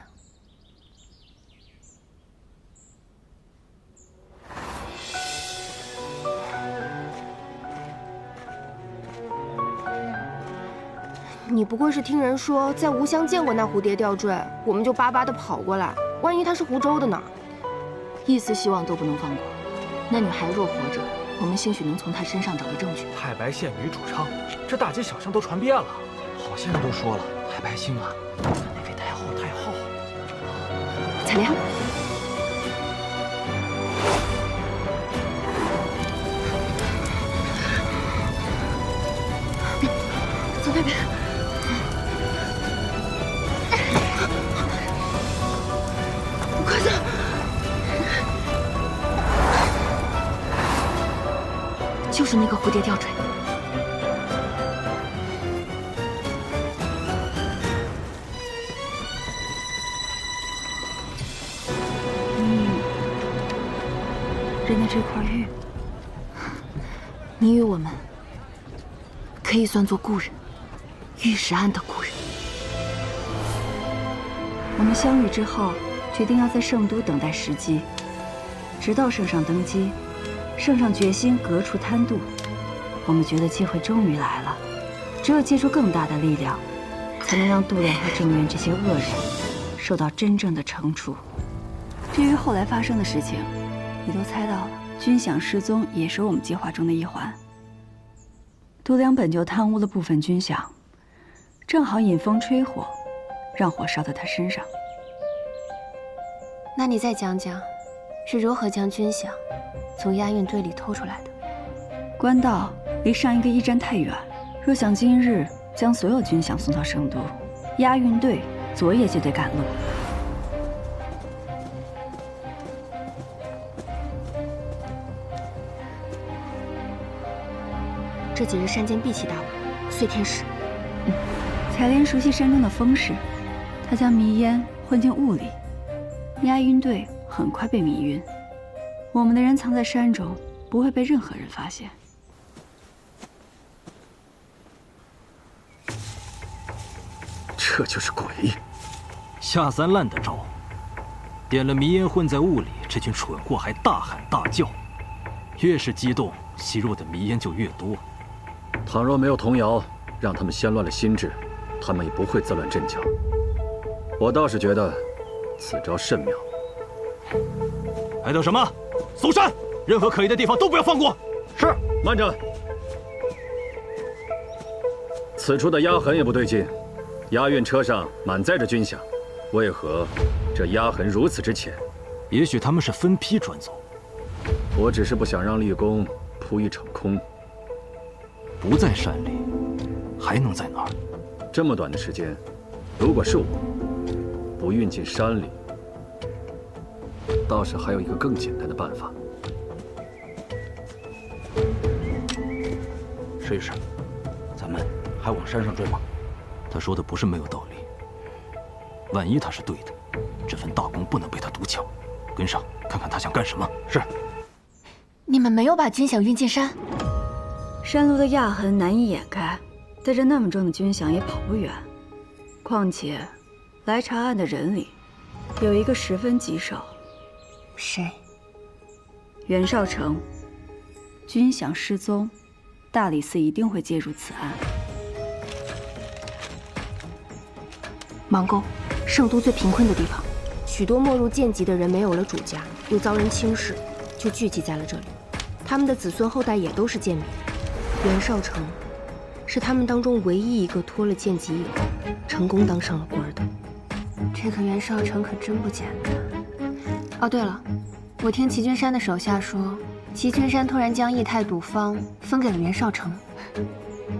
你不过是听人说在吴乡见过那蝴蝶吊坠，我们就巴巴的跑过来，万一他是湖州的呢？一丝希望都不能放过。那女孩若活着，我们兴许能从她身上找到证据。太白县女主唱，这大街小巷都传遍了，好些人都说了，太白星啊，那位太后太后。彩莲，走那边。快走！就是那个蝴蝶吊坠。认得这块玉，你与我们可以算作故人，御史案的故人。我们相遇之后，决定要在圣都等待时机，直到圣上登基。圣上决心革除贪渎，我们觉得机会终于来了。只有借助更大的力量，才能让度量和郑渊这些恶人受到真正的惩处。至于后来发生的事情，你都猜到了。军饷失踪也是我们计划中的一环。度量本就贪污了部分军饷，正好引风吹火，让火烧到他身上。那你再讲讲，是如何将军饷从押运队里偷出来的？官道离上一个驿站太远，若想今日将所有军饷送到圣都，押运队昨夜就得赶路。这几日山间碧起大雾，碎天使。彩莲熟悉山中的风势，她将迷烟混进雾里，押运队很快被迷晕。我们的人藏在山中，不会被任何人发现。这就是诡异。下三滥的招，点了迷烟混在雾里，这群蠢货还大喊大叫，越是激动，吸入的迷烟就越多。倘若没有童谣，让他们先乱了心智，他们也不会自乱阵脚。我倒是觉得此招甚妙。还等什么？搜山，任何可疑的地方都不要放过。是。慢着，此处的压痕也不对劲，押运车上满载着军饷，为何这压痕如此之浅？也许他们是分批转走。我只是不想让立功扑一场空。不在山里，还能在哪儿？这么短的时间，如果是我，不运进山里，倒是还有一个更简单的办法。石御史，咱们还往山上追吗？他说的不是没有道理。万一他是对的，这份大功不能被他独抢。跟上，看看他想干什么。是。你们没有把军饷运进山？山路的压痕难以掩盖，带着那么重的军饷也跑不远。况且，来查案的人里，有一个十分棘手。谁？袁绍成。军饷失踪，大理寺一定会介入此案。芒沟，圣都最贫困的地方，许多没入贱籍的人没有了主家，又遭人轻视，就聚集在了这里。他们的子孙后代也都是贱民。袁绍成是他们当中唯一一个脱了贱籍以后，成功当上了官的。这个袁绍成可真不简单。哦，对了，我听齐君山的手下说，齐君山突然将义泰赌坊分给了袁绍成。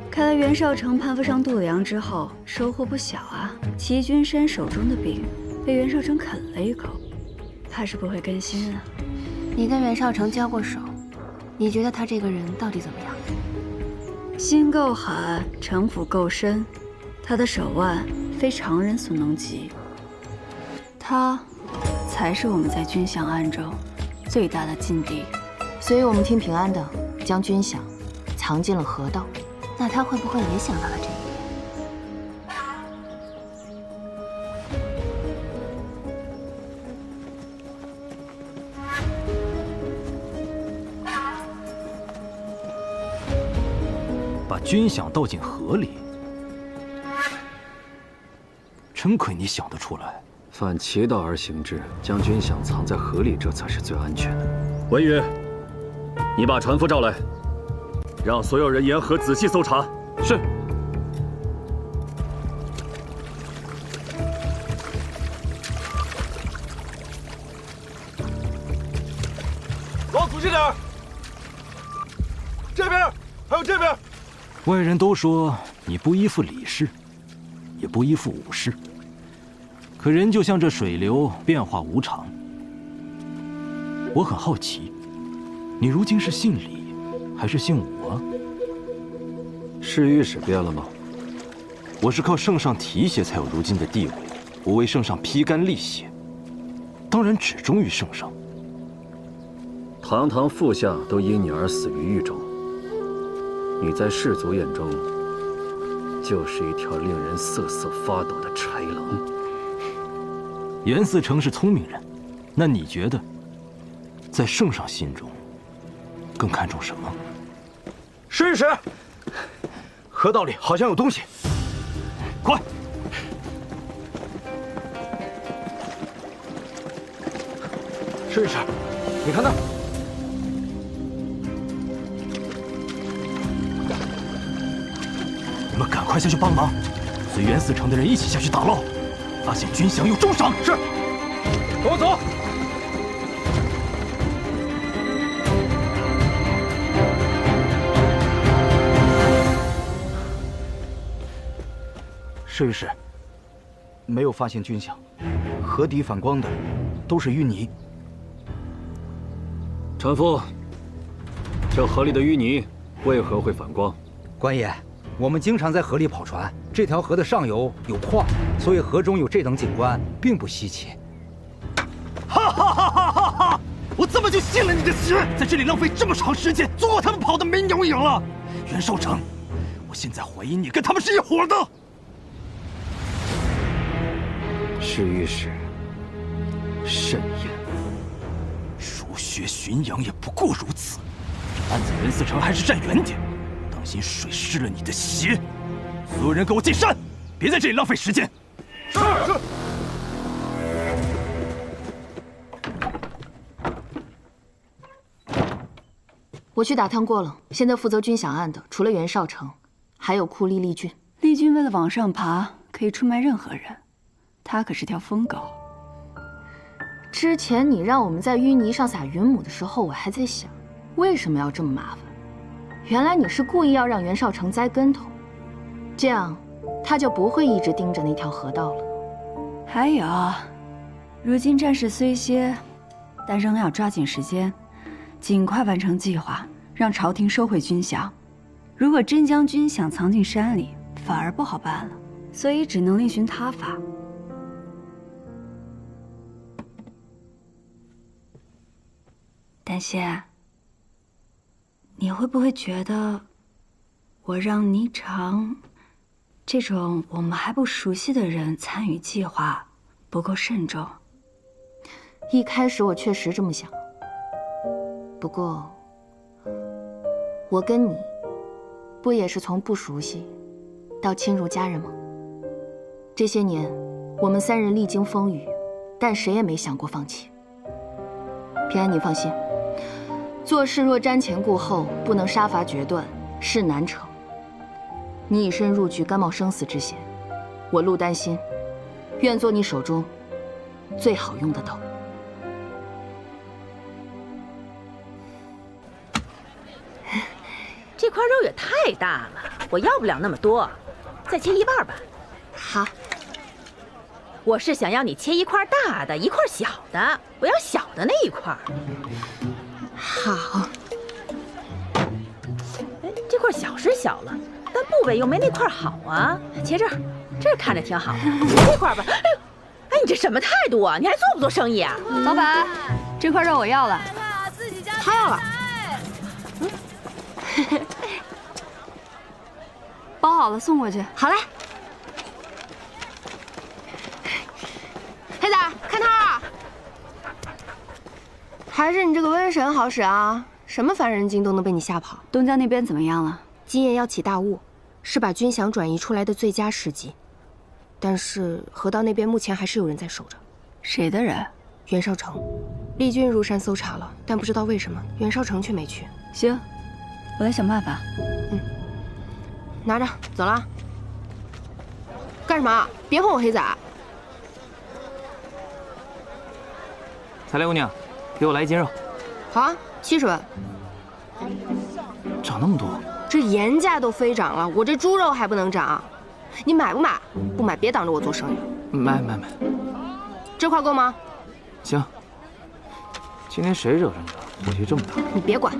看来袁绍成攀附上度梁之后，收获不小啊。齐君山手中的饼被袁绍成啃了一口，怕是不会甘心啊。你跟袁绍成交过手，你觉得他这个人到底怎么样？心够狠，城府够深，他的手腕非常人所能及。他才是我们在军饷案中最大的劲敌。所以我们听平安的将军饷藏进了河道。那他会不会也想到了这一点？把军饷倒进河里，真亏你想得出来。反其道而行之，将军饷藏在河里，这才是最安全的。文宇，你把船夫召来，让所有人沿河仔细搜查。是。往仔细点，这边还有这边。外人都说你不依附李氏，也不依附武氏，可人就像这水流，变化无常。我很好奇，你如今是姓李，还是姓武啊？侍御史变了吗？我是靠圣上提携才有如今的地位，我为圣上披肝沥血，当然只忠于圣上。堂堂副相都因你而死于狱中，你在士族眼中就是一条令人瑟瑟发抖的豺狼。袁嗣成是聪明人，那你觉得，在圣上心中更看重什么？侍御史，河道里好像有东西，快！侍御史，你看那。你们赶快下去帮忙，随袁嗣成的人一起下去打捞，发现军饷有重赏。是，跟我走。侍御史，没有发现军饷，河底反光的都是淤泥。船夫，这河里的淤泥为何会反光？官爷，我们经常在河里跑船，这条河的上游有矿，所以河中有这等景观并不稀奇。哈哈哈哈哈哈！我怎么就信了你的邪？在这里浪费这么长时间，最后他们跑得没鸟影了。袁绍成，我现在怀疑你跟他们是一伙的。侍御史，慎言。儒学巡洋也不过如此。这案子袁嗣成还是站远点，当心水湿了你的鞋。所有人给我进山，别在这里浪费时间。是。我去打探过了，现在负责军饷案的，除了袁绍成，还有酷吏厉俊。厉俊为了往上爬，可以出卖任何人，他可是条疯狗。之前你让我们在淤泥上撒云母的时候，我还在想，为什么要这么麻烦？原来你是故意要让袁绍成栽跟头，这样他就不会一直盯着那条河道了。还有，如今战事虽歇，但仍要抓紧时间，尽快完成计划，让朝廷收回军饷。如果真将军饷藏进山里，反而不好办了，所以只能另寻他法。丹仙，你会不会觉得我让霓裳这种我们还不熟悉的人参与计划不够慎重？一开始我确实这么想，不过我跟你不也是从不熟悉到亲如家人吗？这些年我们三人历经风雨，但谁也没想过放弃。平安，你放心，做事若瞻前顾后，不能杀伐决断，事难成。你以身入局，甘冒生死之险，我陆丹心愿做你手中最好用的刀。这块肉也太大了，我要不了那么多，再切一半吧。好。我是想要你切一块大的，一块小的，我要小的那一块。好。哎，这块小是小了，但部位又没那块好啊。切这儿，这儿看着挺好，这块吧。哎呦，哎，你这什么态度啊？你还做不做生意啊？老板，这块肉我要了。他要了。包好了，送过去。好嘞。黑子，看他啊！还是你这个瘟神好使啊，什么凡人精都能被你吓跑。东江那边怎么样了？今夜要起大雾，是把军饷转移出来的最佳时机。但是河道那边目前还是有人在守着。谁的人？袁绍成。厉军入山搜查了，但不知道为什么袁绍成却没去。行，我来想办法。拿着，走了。干什么？别碰我黑仔！彩莲姑娘，给我来1斤肉。好啊，70文。涨那么多？这盐价都飞涨了，我这猪肉还不能涨？你买不买？不买别挡着我做生意。买。这块够吗？行。今天谁惹着你了？火气这么大？你别管。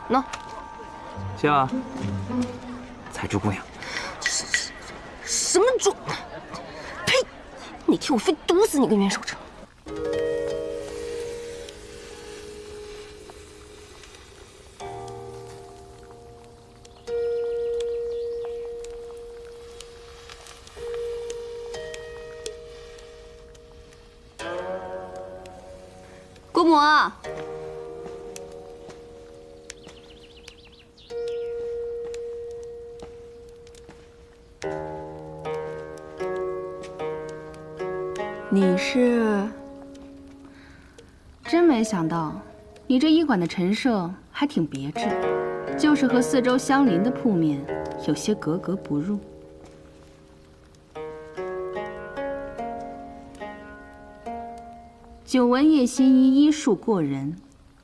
喏。谢了，彩珠姑娘。什么猪？呸！哪天我非毒死你跟袁守成！姑母。你是？真没想到，你这医馆的陈设还挺别致，就是和四周相邻的铺面有些格格不入。久闻叶心医医术过人，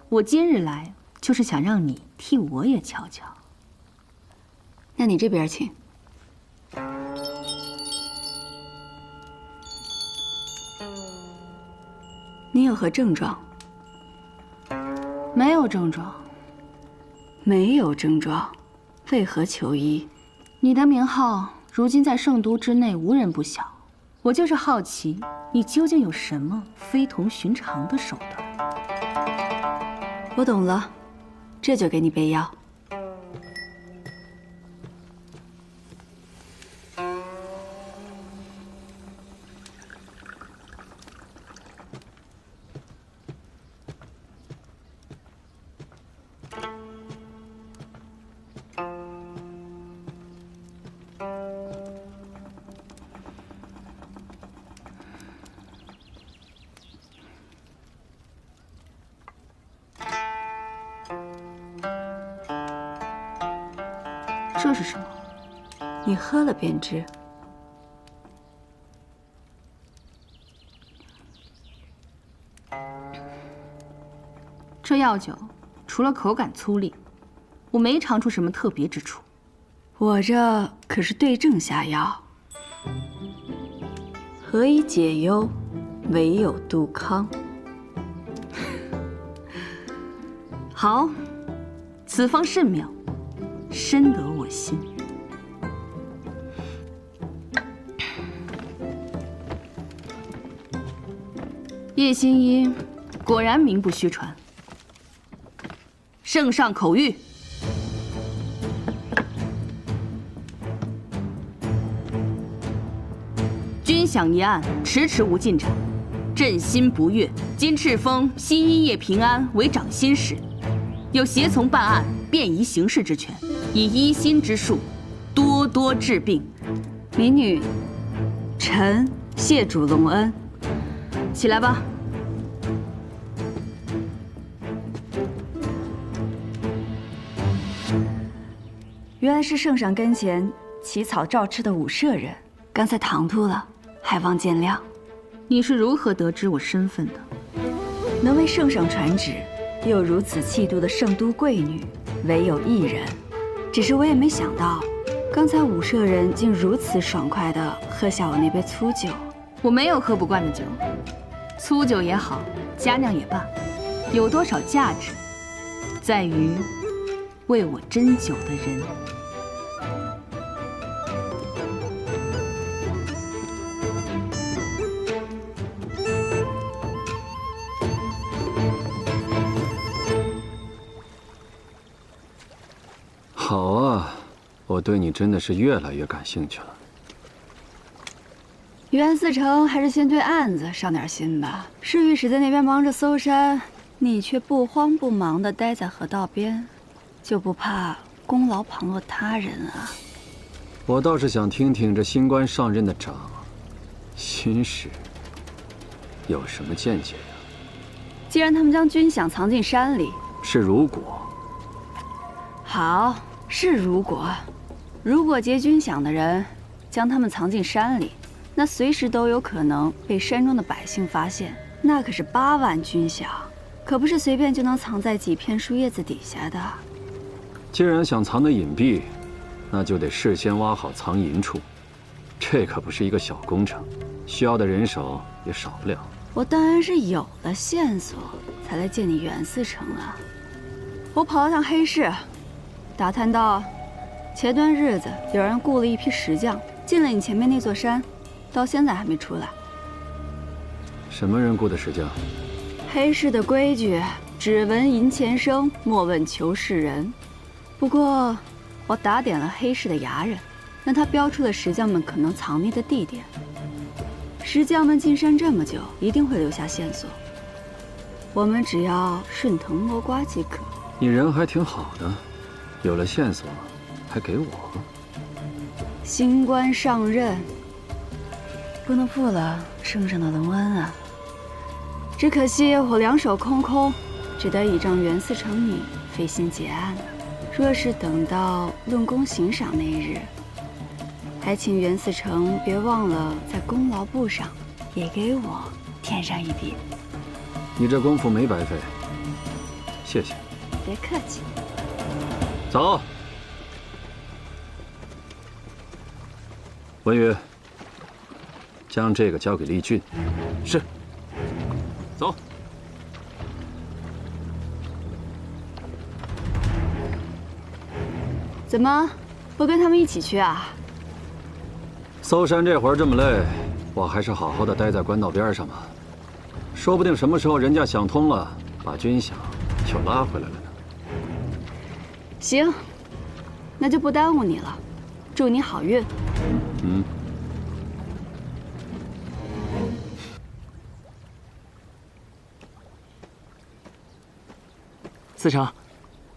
我今日来就是想让你替我也瞧瞧。那你这边请。你有何症状？没有症状。没有症状，为何求医？你的名号如今在圣都之内无人不晓，我就是好奇，你究竟有什么非同寻常的手段？我懂了，这就给你备药。这是什么？你喝了便知。这药酒除了口感粗粝，我没尝出什么特别之处。我这可是对症下药，何以解忧，唯有杜康。好，此方甚妙，深得我心。叶心一果然名不虚传。圣上口谕。军饷一案迟迟无进展，朕心不悦，今敕封新一叶平安为掌心使，有协从办案、便宜行事之权，以医心之术，多多治病。民女，臣谢主隆恩。起来吧。原来是圣上跟前起草诏敕的武舍人，刚才唐突了，还望见谅。你是如何得知我身份的？能为圣上传旨，又如此气度的圣都贵女，唯有一人。只是我也没想到，刚才武舍人竟如此爽快地喝下我那杯粗酒。我没有喝不惯的酒，粗酒也好，佳酿也罢，有多少价值，在于为我斟酒的人。好啊，我对你真的是越来越感兴趣了。袁思成还是先对案子上点心吧。侍御史在那边忙着搜山，你却不慌不忙地待在河道边，就不怕功劳旁落他人啊？我倒是想听听这新官上任的长新使有什么见解呀？既然他们将军饷藏进山里，是如果。好，是如果。如果劫军饷的人将他们藏进山里，那随时都有可能被山中的百姓发现。那可是8万军饷，可不是随便就能藏在几片树叶子底下的。既然想藏得隐蔽，那就得事先挖好藏银处，这可不是一个小工程，需要的人手也少不了。我当然是有了线索才来见你袁思成啊。我跑了趟黑市，打探到前段日子有人雇了一批石匠进了你前面那座山，到现在还没出来。什么人雇的石匠？黑市的规矩，只闻银钱声，莫问求是人。不过我打点了黑市的衙人，让他标出了石匠们可能藏匿的地点。石匠们进山这么久，一定会留下线索，我们只要顺藤摸瓜即可。你人还挺好的，有了线索还给我。新官上任，不能负了圣上的隆恩啊！只可惜我两手空空，只得倚仗袁思成你费心结案了。若是等到论功行赏那日，还请袁思成别忘了在功劳簿上也给我添上一笔。你这功夫没白费，谢谢。别客气。走。文宇，将这个交给厉俊。是。走。怎么不跟他们一起去啊？搜山这会儿这么累，我还是好好的待在官道边上吧。说不定什么时候人家想通了，把军饷就拉回来了呢。行，那就不耽误你了，祝你好运。嗯。思成，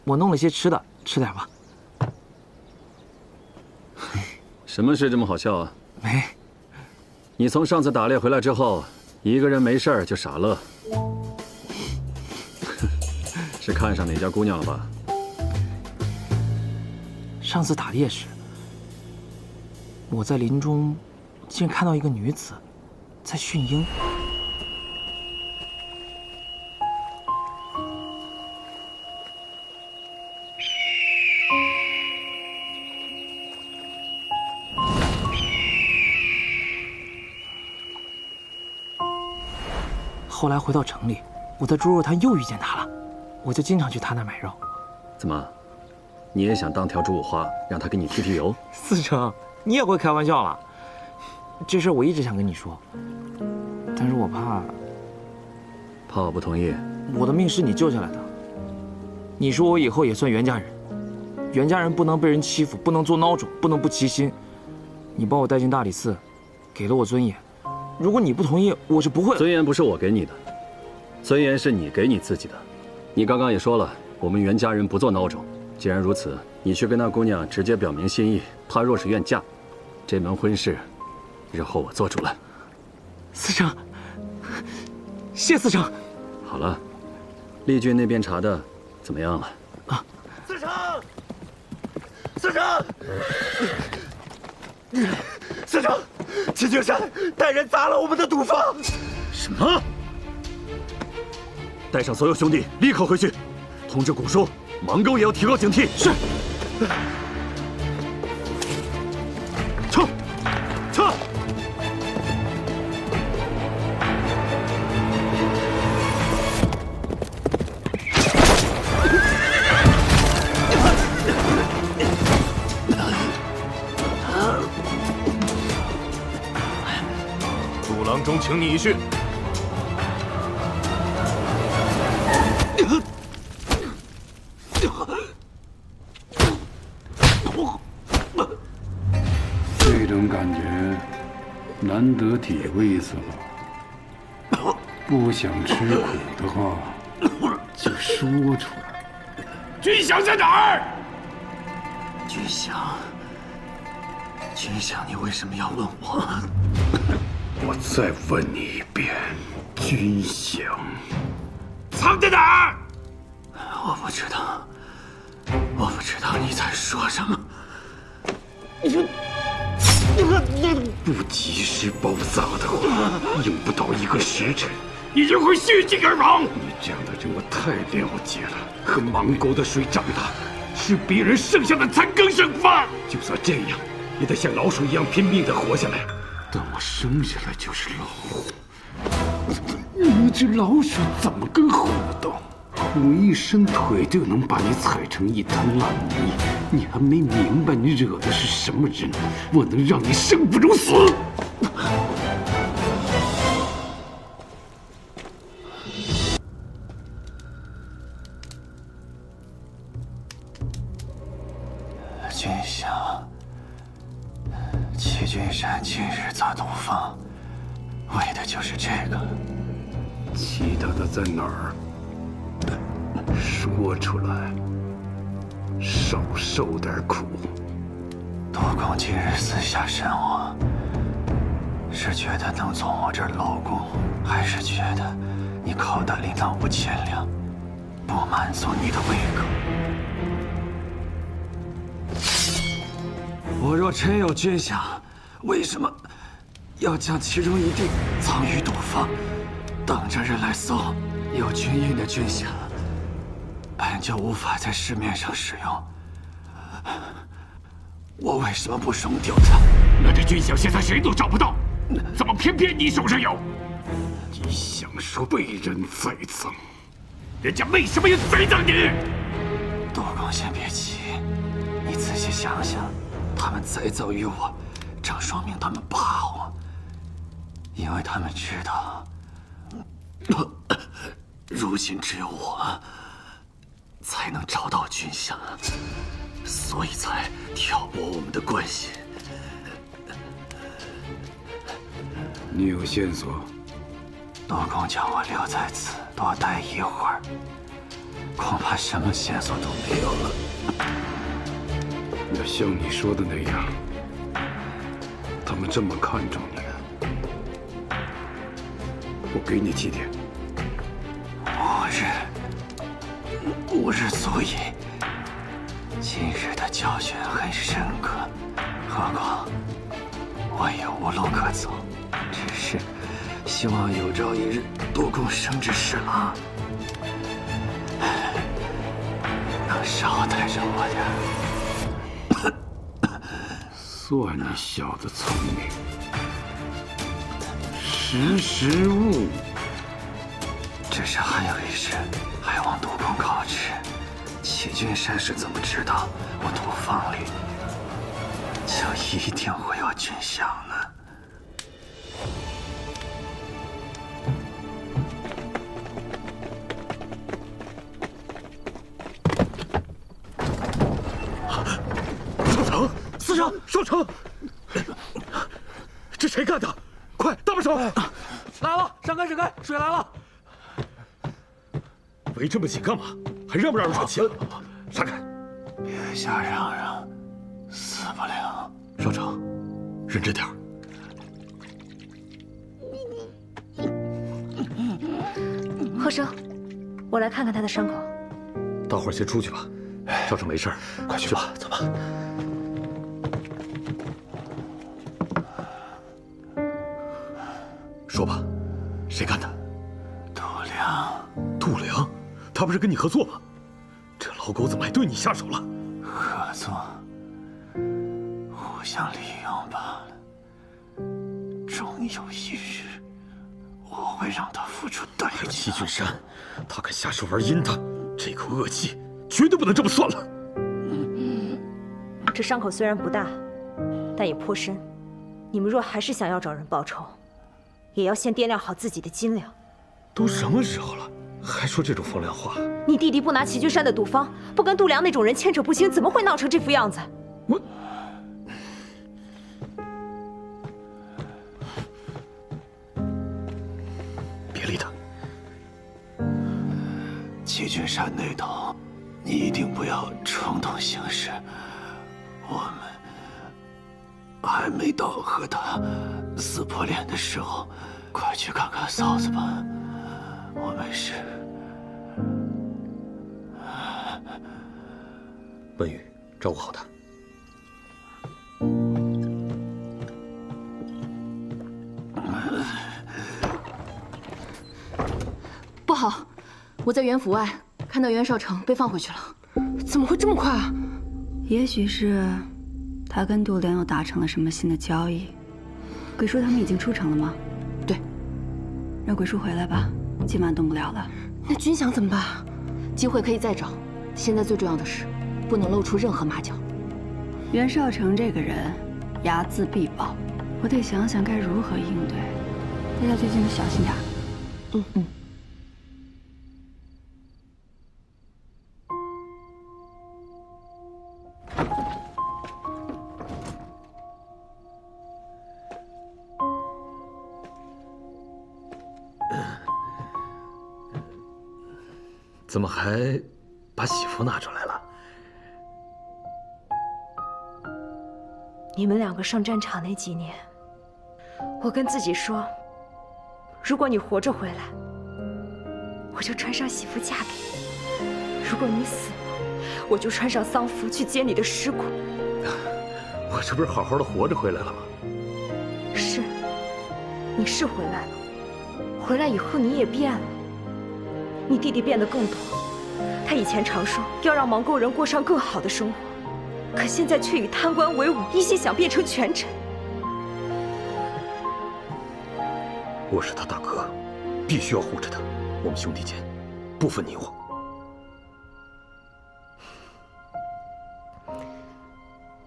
我弄了些吃的，吃点吧。什么事这么好笑啊？没。你从上次打猎回来之后，一个人没事儿就傻乐，是看上哪家姑娘了吧？上次打猎时，我在林中竟然看到一个女子在驯鹰。后来回到城里，我在猪肉摊又遇见他了，我就经常去他那买肉。怎么，你也想当条猪五花，让他给你提油？四成，你也会开玩笑了。这事我一直想跟你说，但是我怕我不同意。我的命是你救下来的，你说我以后也算袁家人，袁家人不能被人欺负，不能做孬种，不能不齐心。你把我带进大理寺，给了我尊严。如果你不同意，我是不会。尊严不是我给你的，尊严是你给你自己的。你刚刚也说了，我们袁家人不做孬种。既然如此，你去跟那姑娘直接表明心意。她若是愿嫁，这门婚事，日后我做主了。四成，谢四成。好了，丽君那边查的怎么样了？啊，四成，四成，四成，齐景山带人砸了我们的赌坊。什么？带上所有兄弟，立刻回去，通知古叔，芒沟也要提高警惕。是。撤，撤。杜郎中，请你一叙。这种感觉难得体会一次吧。不想吃苦的话，就说出来。军饷在哪儿？军饷，你为什么要问我？我再问你一遍，军饷藏在哪儿？我不知道，你在说什么。不及时包扎的话，用不到1个时辰，你就会血尽而亡。你这样的人我太了解了，喝芒沟的水长大，吃别人剩下的残羹剩饭。就算这样，也得像老鼠一样拼命地活下来。但我生下来就是老虎，你这老鼠怎么跟虎斗？我一伸腿就能把你踩成一滩烂泥，你还没明白你惹的是什么人？我能让你生不如死！军饷，齐君山今日砸赌坊，为的就是这个。其他的在哪儿？说出来，少受点苦。杜公今日私下审我，是觉得能从我这儿捞功，还是觉得你口袋里那5000两不满足你的胃口？我若真有军饷，为什么要将其中一地藏于赌坊，等着人来搜？有军印的军饷，本就无法在市面上使用，我为什么不扔掉它？那这军饷现在谁都找不到，怎么偏偏你手上有？你想说被人栽赃，人家为什么要栽赃你？杜公先别急，你仔细想想，他们栽赃于我，正说明他们怕我，因为他们知道，如今只有我才能找到军饷，所以才挑拨我们的关系。你有线索？杜公叫我留在此多待一会儿，恐怕什么线索都没有了。要像你说的那样，他们这么看重你呢？我给你几天？5日足矣。今日的教训很深刻，何况我也无路可走，只是希望有朝一日多功生之士郎能少带着我点。算你小子聪明，识物。只是还有一事还望督公告知，齐君山是怎么知道我毒方里就一定会有军饷呢？少城，司长，少城，这谁干的？快，搭把手！来了，闪开，闪开，水来了！围这么紧干嘛？还让不让人喘气？闪开！别瞎嚷嚷，死不了。少城，认真点儿。贺生，我来看看他的伤口。大伙儿先出去吧。少城没事，快去吧，走吧。说吧，谁干的？度良。度良，他不是跟你合作吗？这老狗怎么还对你下手了？合作，互相利用罢了。终有一日，我会让他付出代价。齐俊山，他敢下手玩阴他，这口恶气绝对不能这么算了。这伤口虽然不大，但也颇深。你们若还是想要找人报仇，也要先掂量好自己的斤两。都什么时候了，还说这种风凉话？你弟弟不拿齐君山的毒方，不跟度良那种人牵扯不清，怎么会闹成这副样子？别理他。齐君山那头，你一定不要冲动行事。我们还没到和他撕破脸的时候，快去看看嫂子吧。我没事。文宇，照顾好他。不好，我在元府外看到袁绍成被放回去了。怎么会这么快啊？也许是他跟度良又达成了什么新的交易。鬼叔他们已经出城了吗？对。让鬼叔回来吧，今晚动不了了。那军饷怎么办？机会可以再找，现在最重要的是不能露出任何马脚。袁绍成这个人睚眦必报，我得想想该如何应对。大家最近都小心点。嗯。怎么还把喜服拿出来了？你们两个上战场那几年，我跟自己说，如果你活着回来，我就穿上喜服嫁给你；如果你死了，我就穿上丧服去接你的尸骨。我这不是好好的活着回来了吗？是，你是回来了，回来以后你也变了。你弟弟变得更多，他以前常说要让芒沟人过上更好的生活，可现在却与贪官为伍，一心想变成权臣。我是他大哥，必须要护着他。我们兄弟间不分你我。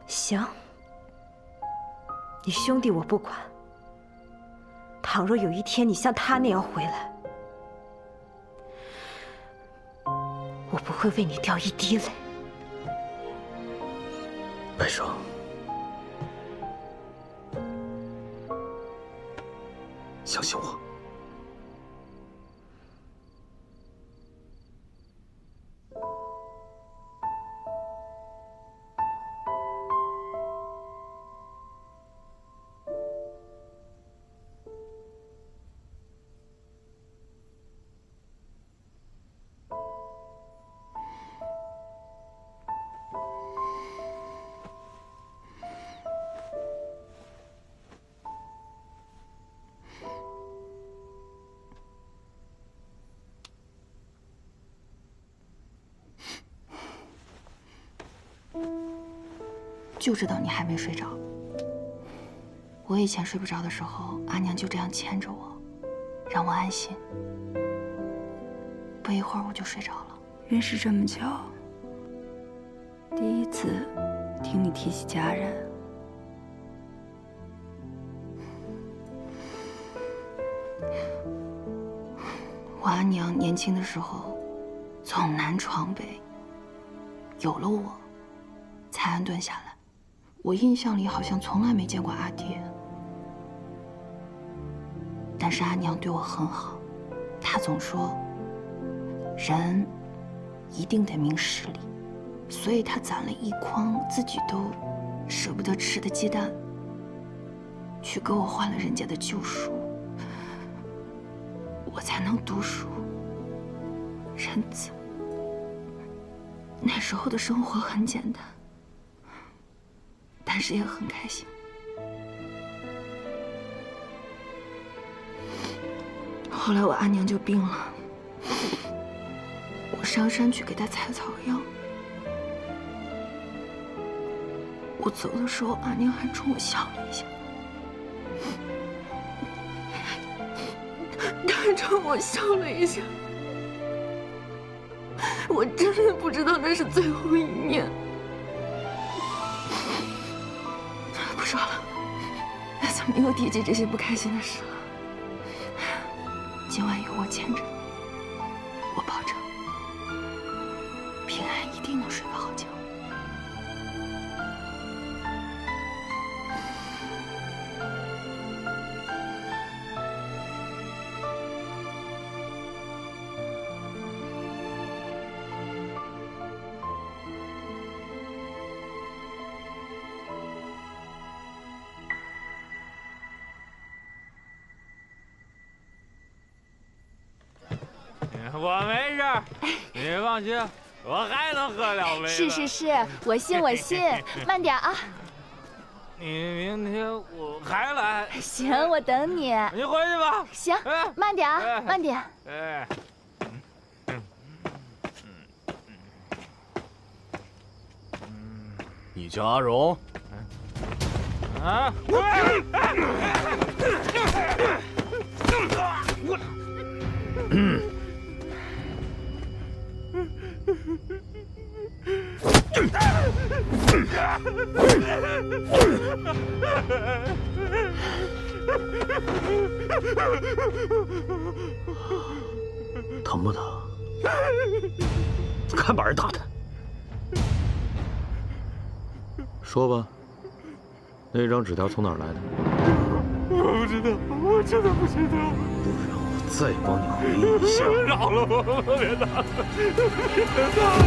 行，你兄弟我不管。倘若有一天你像他那样回来，我不会为你掉一滴泪。白生，相信我。就知道你还没睡着。我以前睡不着的时候，阿娘就这样牵着我，让我安心。不一会儿我就睡着了。认识这么久，第一次听你提起家人。我阿娘年轻的时候从南闯北，有了我才安顿下来。我印象里好像从来没见过阿爹，但是阿娘对我很好，她总说人一定得明事理，所以她攒了一筐自己都舍不得吃的鸡蛋，去给我换了人家的旧书，我才能读书认字。那时候的生活很简单，但是也很开心。后来我阿娘就病了，我上山去给她采草药。我走的时候，阿娘还冲我笑了一下，她还冲我笑了一下。我真的不知道那是最后一面。不说了，怎么又提起这些不开心的事了？今晚有我牵着，我保证，平安一定能睡个好觉。我没事，你放心，我还能喝2杯。是是是，我信我信，慢点啊。你明天我还来。行，我等你。你回去吧。行，慢点啊，慢点。哎。你叫阿荣？啊！疼不疼？看把人打的。说吧，那张纸条从哪儿来的？我不知道，我真的不知道。不然我再帮你回忆一下。饶了我，别打了，别打了。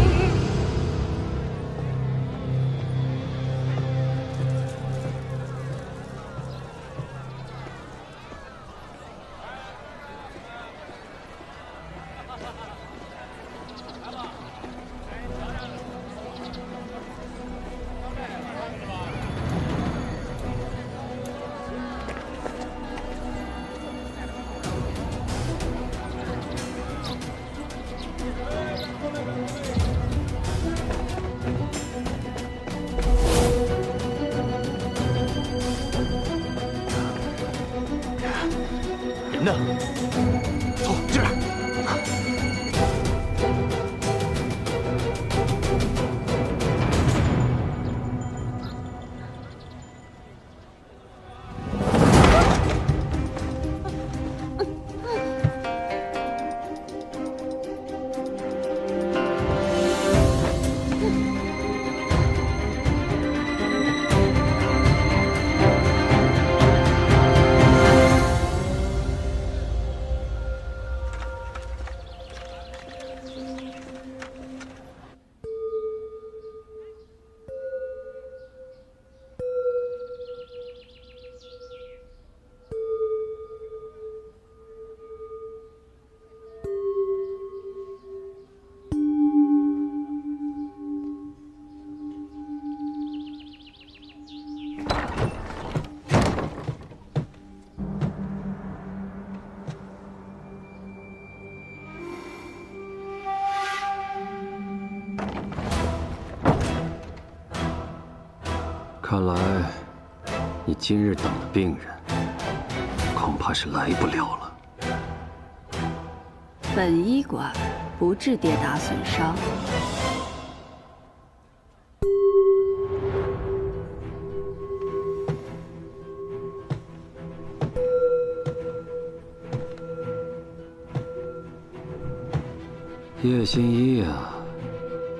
人呢？走，进来。看来，你今日等的病人，恐怕是来不了了。本医馆不治跌打损伤。叶新一啊，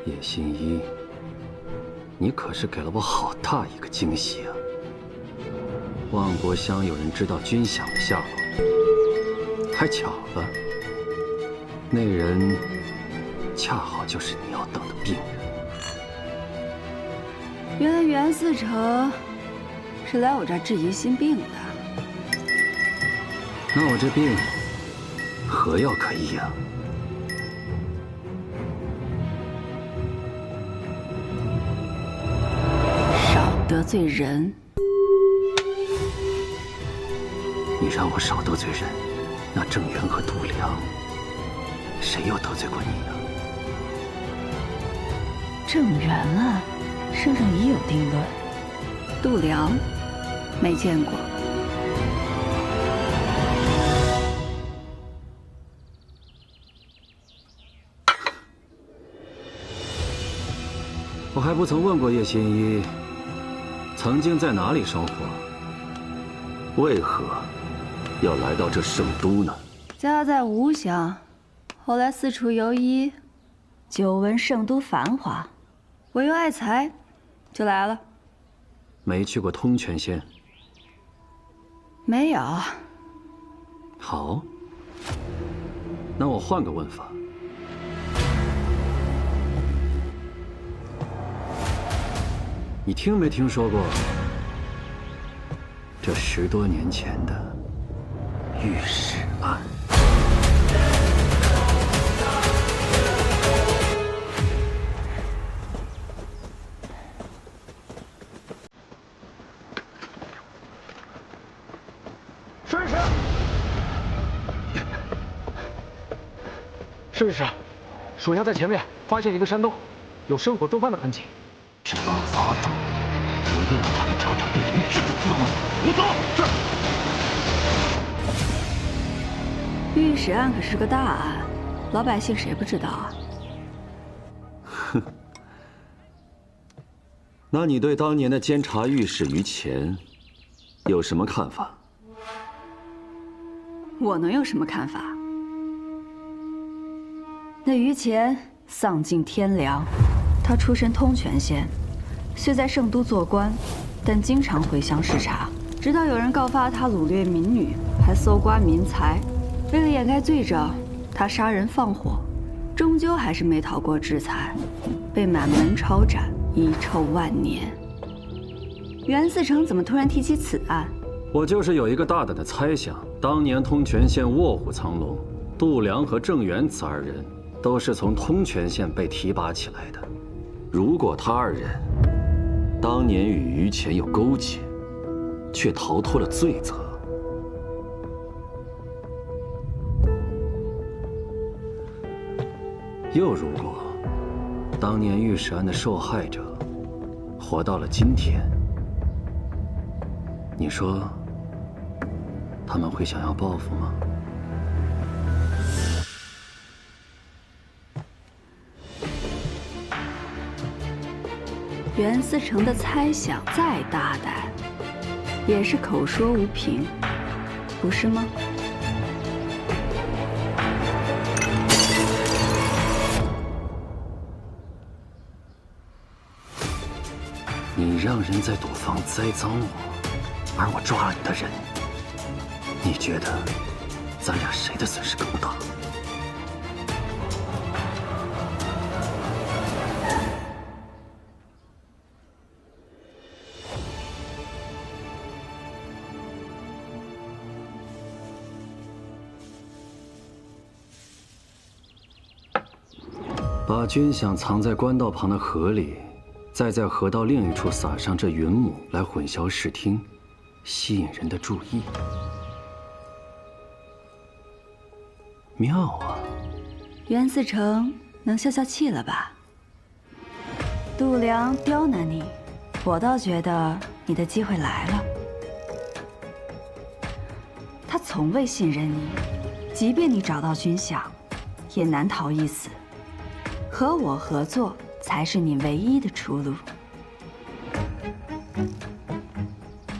叶新一，你可是给了我好大一个惊喜啊！万国乡有人知道军饷的下落，还巧了，那人恰好就是你要等的病人。原来袁思成是来我这儿治疑心病的。那我这病何药可医啊？得罪人，你让我少得罪人，那郑源和杜良，谁又得罪过你呢？郑源案，圣上已有定论。杜良，没见过。我还不曾问过叶新一。曾经在哪里生活？为何要来到这圣都呢？家在吴乡，后来四处游医，久闻圣都繁华，我又爱才，就来了。没去过通泉县？没有。好，那我换个问法。你听没听说过这10多年前的御史案？顺御史，顺御史，属下在前面发现一个山洞，有生火做饭的痕迹。这帮杂种！我让他们找找这御史的字吗？我走。是。御史案可是个大案，老百姓谁不知道啊？哼。那你对当年的监察御史于乾有什么看法？我能有什么看法？那于乾丧尽天良。他出身通泉县，虽在圣都做官，但经常回乡视察。直到有人告发他掳掠民女，还搜刮民财。为了掩盖罪证，他杀人放火，终究还是没逃过制裁，被满门抄斩，遗臭万年。袁嗣成怎么突然提起此案？我就是有一个大胆的猜想：当年通泉县卧虎藏龙，杜良和郑源此2人都是从通泉县被提拔起来的。如果他2人当年与于乾有勾结，却逃脱了罪责，又如果当年御史案的受害者活到了今天，你说他们会想要报复吗？袁嗣成的猜想再大胆，也是口说无凭，不是吗？你让人在赌坊栽赃我，而我抓了你的人，你觉得咱俩谁的损失更大？把军饷藏在官道旁的河里，再在河道另一处撒上这云母来混淆视听，吸引人的注意。妙啊！袁嗣成能消消气了吧？杜良刁难你，我倒觉得你的机会来了。他从未信任你，即便你找到军饷，也难逃一死。和我合作才是你唯一的出路。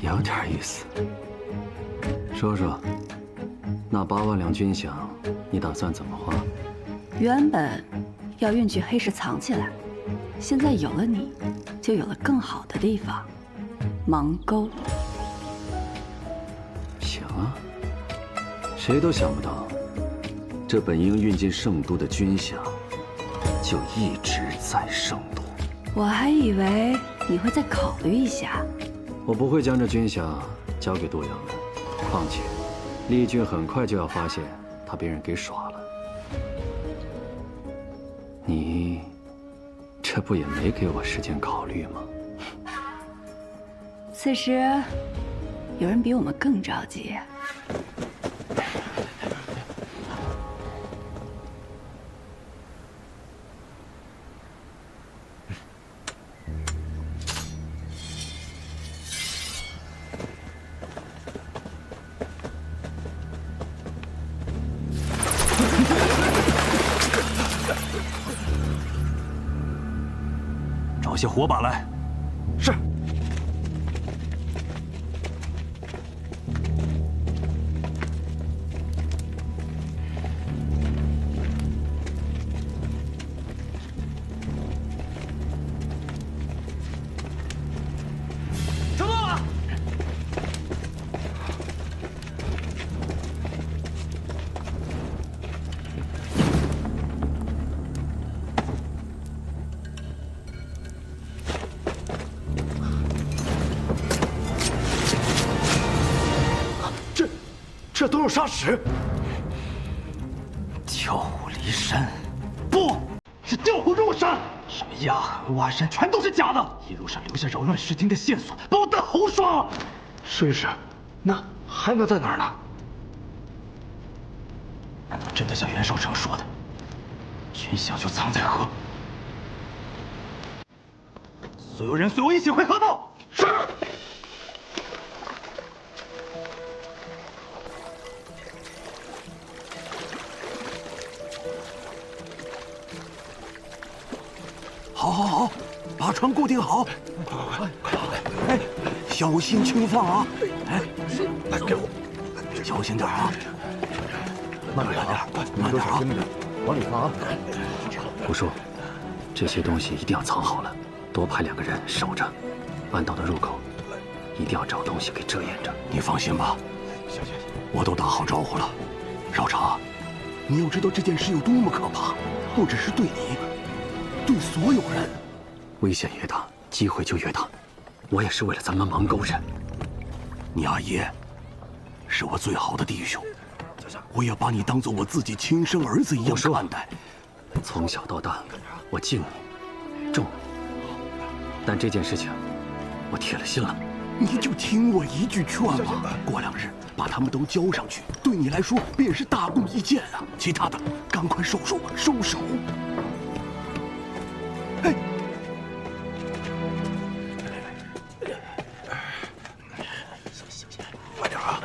有点意思。说说，那8万两军饷，你打算怎么花？原本要运去黑市藏起来，现在有了你，就有了更好的地方——芒沟。行啊，谁都想不到，这本应运进圣都的军饷，就一直在圣都。我还以为你会再考虑一下。我不会将这军饷交给杜阳的，况且，厉俊很快就要发现他被人给耍了。你，这不也没给我时间考虑吗？此时，有人比我们更着急。找些火把来。是。承诺了。这都有沙石。调虎离山，不是调虎入山。什么压痕、挖山，全都是假的。一路上留下扰乱视听的线索，把我的喉刷了。试试，那还能在哪儿呢？难道真的像袁绍成说的，军饷就藏在河？所有人随我一起回河道。是。好，好，好，把船固定好。快，哎，小心轻放啊！哎，给我，小心点啊！慢点啊，你们都小心点，往里放啊。胡叔，这些东西一定要藏好了，多派2个人守着。暗道的入口，一定要找东西给遮掩着。你放心吧，我都打好招呼了。少成，你要知道这件事有多么可怕，不只是对你，对所有人。危险越大，机会就越大。我也是为了咱们芒沟人。你阿爷是我最好的弟兄，我也把你当做我自己亲生儿子一样看待。从小到大，我敬你，重你，但这件事情，我铁了心了。你就听我一句劝吧，过2日把他们都交上去，对你来说便是大功一件啊！其他的，赶快收手。哎，快点啊！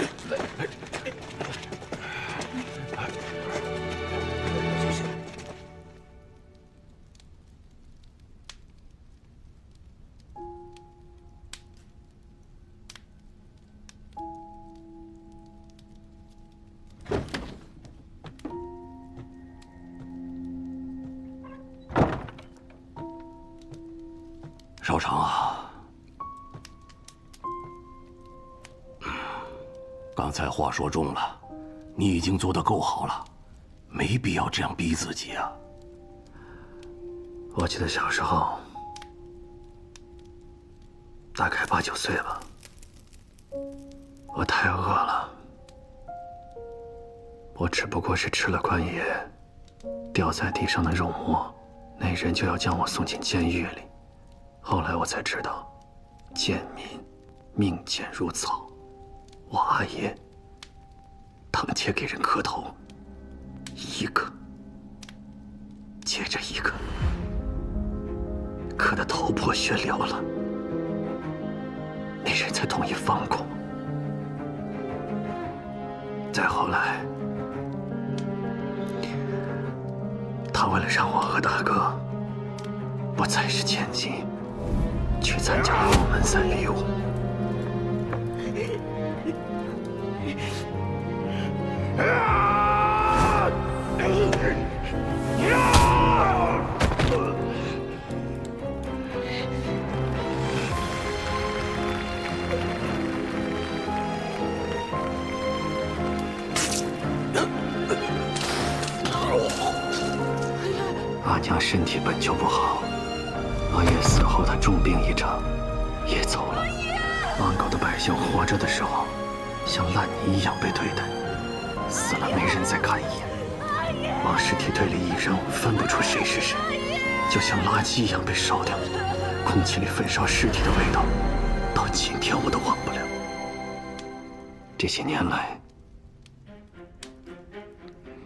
少成啊，刚才话说重了，你已经做得够好了，没必要这样逼自己啊。我记得小时候，大概8、9岁吧，我太饿了，我只不过是吃了关爷掉在地上的肉末，那人就要将我送进监狱里。后来我才知道，贱民命贱如草，我阿爷当街给人磕头，一个接着一个，磕得头破血流了。那人才同意放过我。再后来，他为了让我和大哥不再是千金，去参加龙门赛比武。阿娘身体本就不好，阿爷死后她重病一场，也走了。狼狗的百姓活着的时候，像烂泥一样被对待，死了没人再看一眼，把尸体堆里一扔，分不出谁是谁，就像垃圾一样被烧掉。空气里焚烧尸体的味道，到今天我都忘不了。这些年来，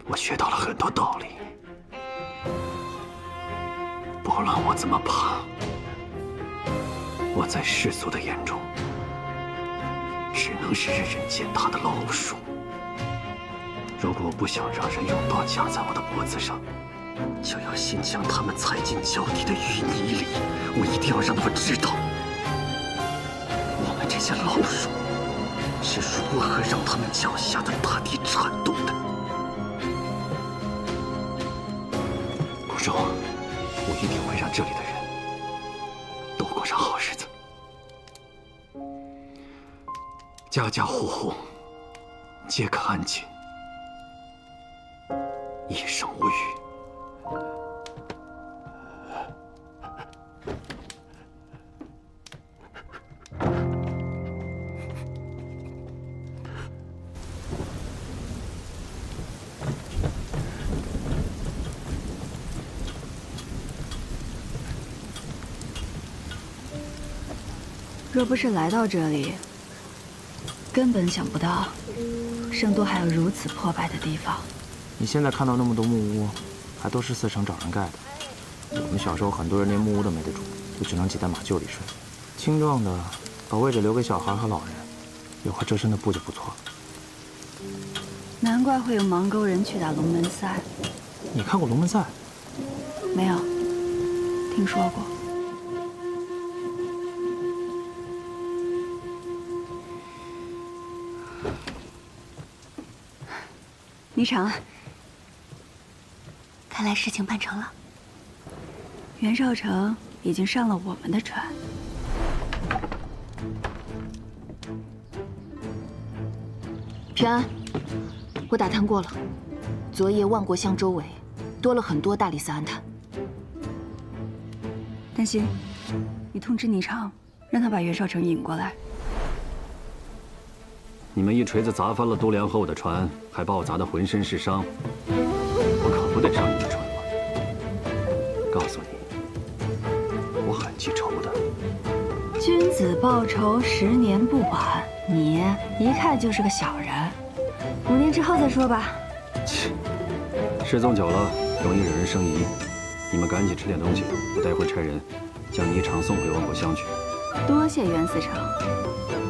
我学到了很多道理。不论我怎么爬，我在世俗的眼中，只能是任人践踏的老鼠。如果我不想让人用刀架在我的脖子上，就要先将他们踩进脚底的淤泥里。我一定要让他们知道，我们这些老鼠是如何让他们脚下的大地颤动的。顾州，我一定会让这里的人都过上好日子，家家户户皆可安寝，一生无虞。若不是来到这里，根本想不到圣都还有如此破败的地方。你现在看到那么多木屋，还都是四城找人盖的。我们小时候很多人连木屋都没得住，就只能挤在马厩里睡。轻壮的把位置留给小孩和老人，有块遮身的布就不错了。难怪会有芒沟人去打龙门赛。你看过龙门赛？没有，听说过。霓裳，看来事情办成了。袁绍成已经上了我们的船。平安，我打探过了，昨夜万国乡周围多了很多大理寺庵探。丹心，你通知霓裳，让他把袁绍成引过来。你们一锤子砸翻了都梁和我的船，还把我砸得浑身是伤，我可不得上你的船吗？告诉你，我很记仇的。君子报仇10年不晚，你一看就是个小人。5年之后再说吧。切，失踪久了容易惹人生疑。你们赶紧吃点东西，我待会儿差人将霓裳送回万国乡去。多谢袁思成，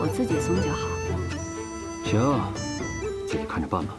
我自己送就好。行，自己看着办吧。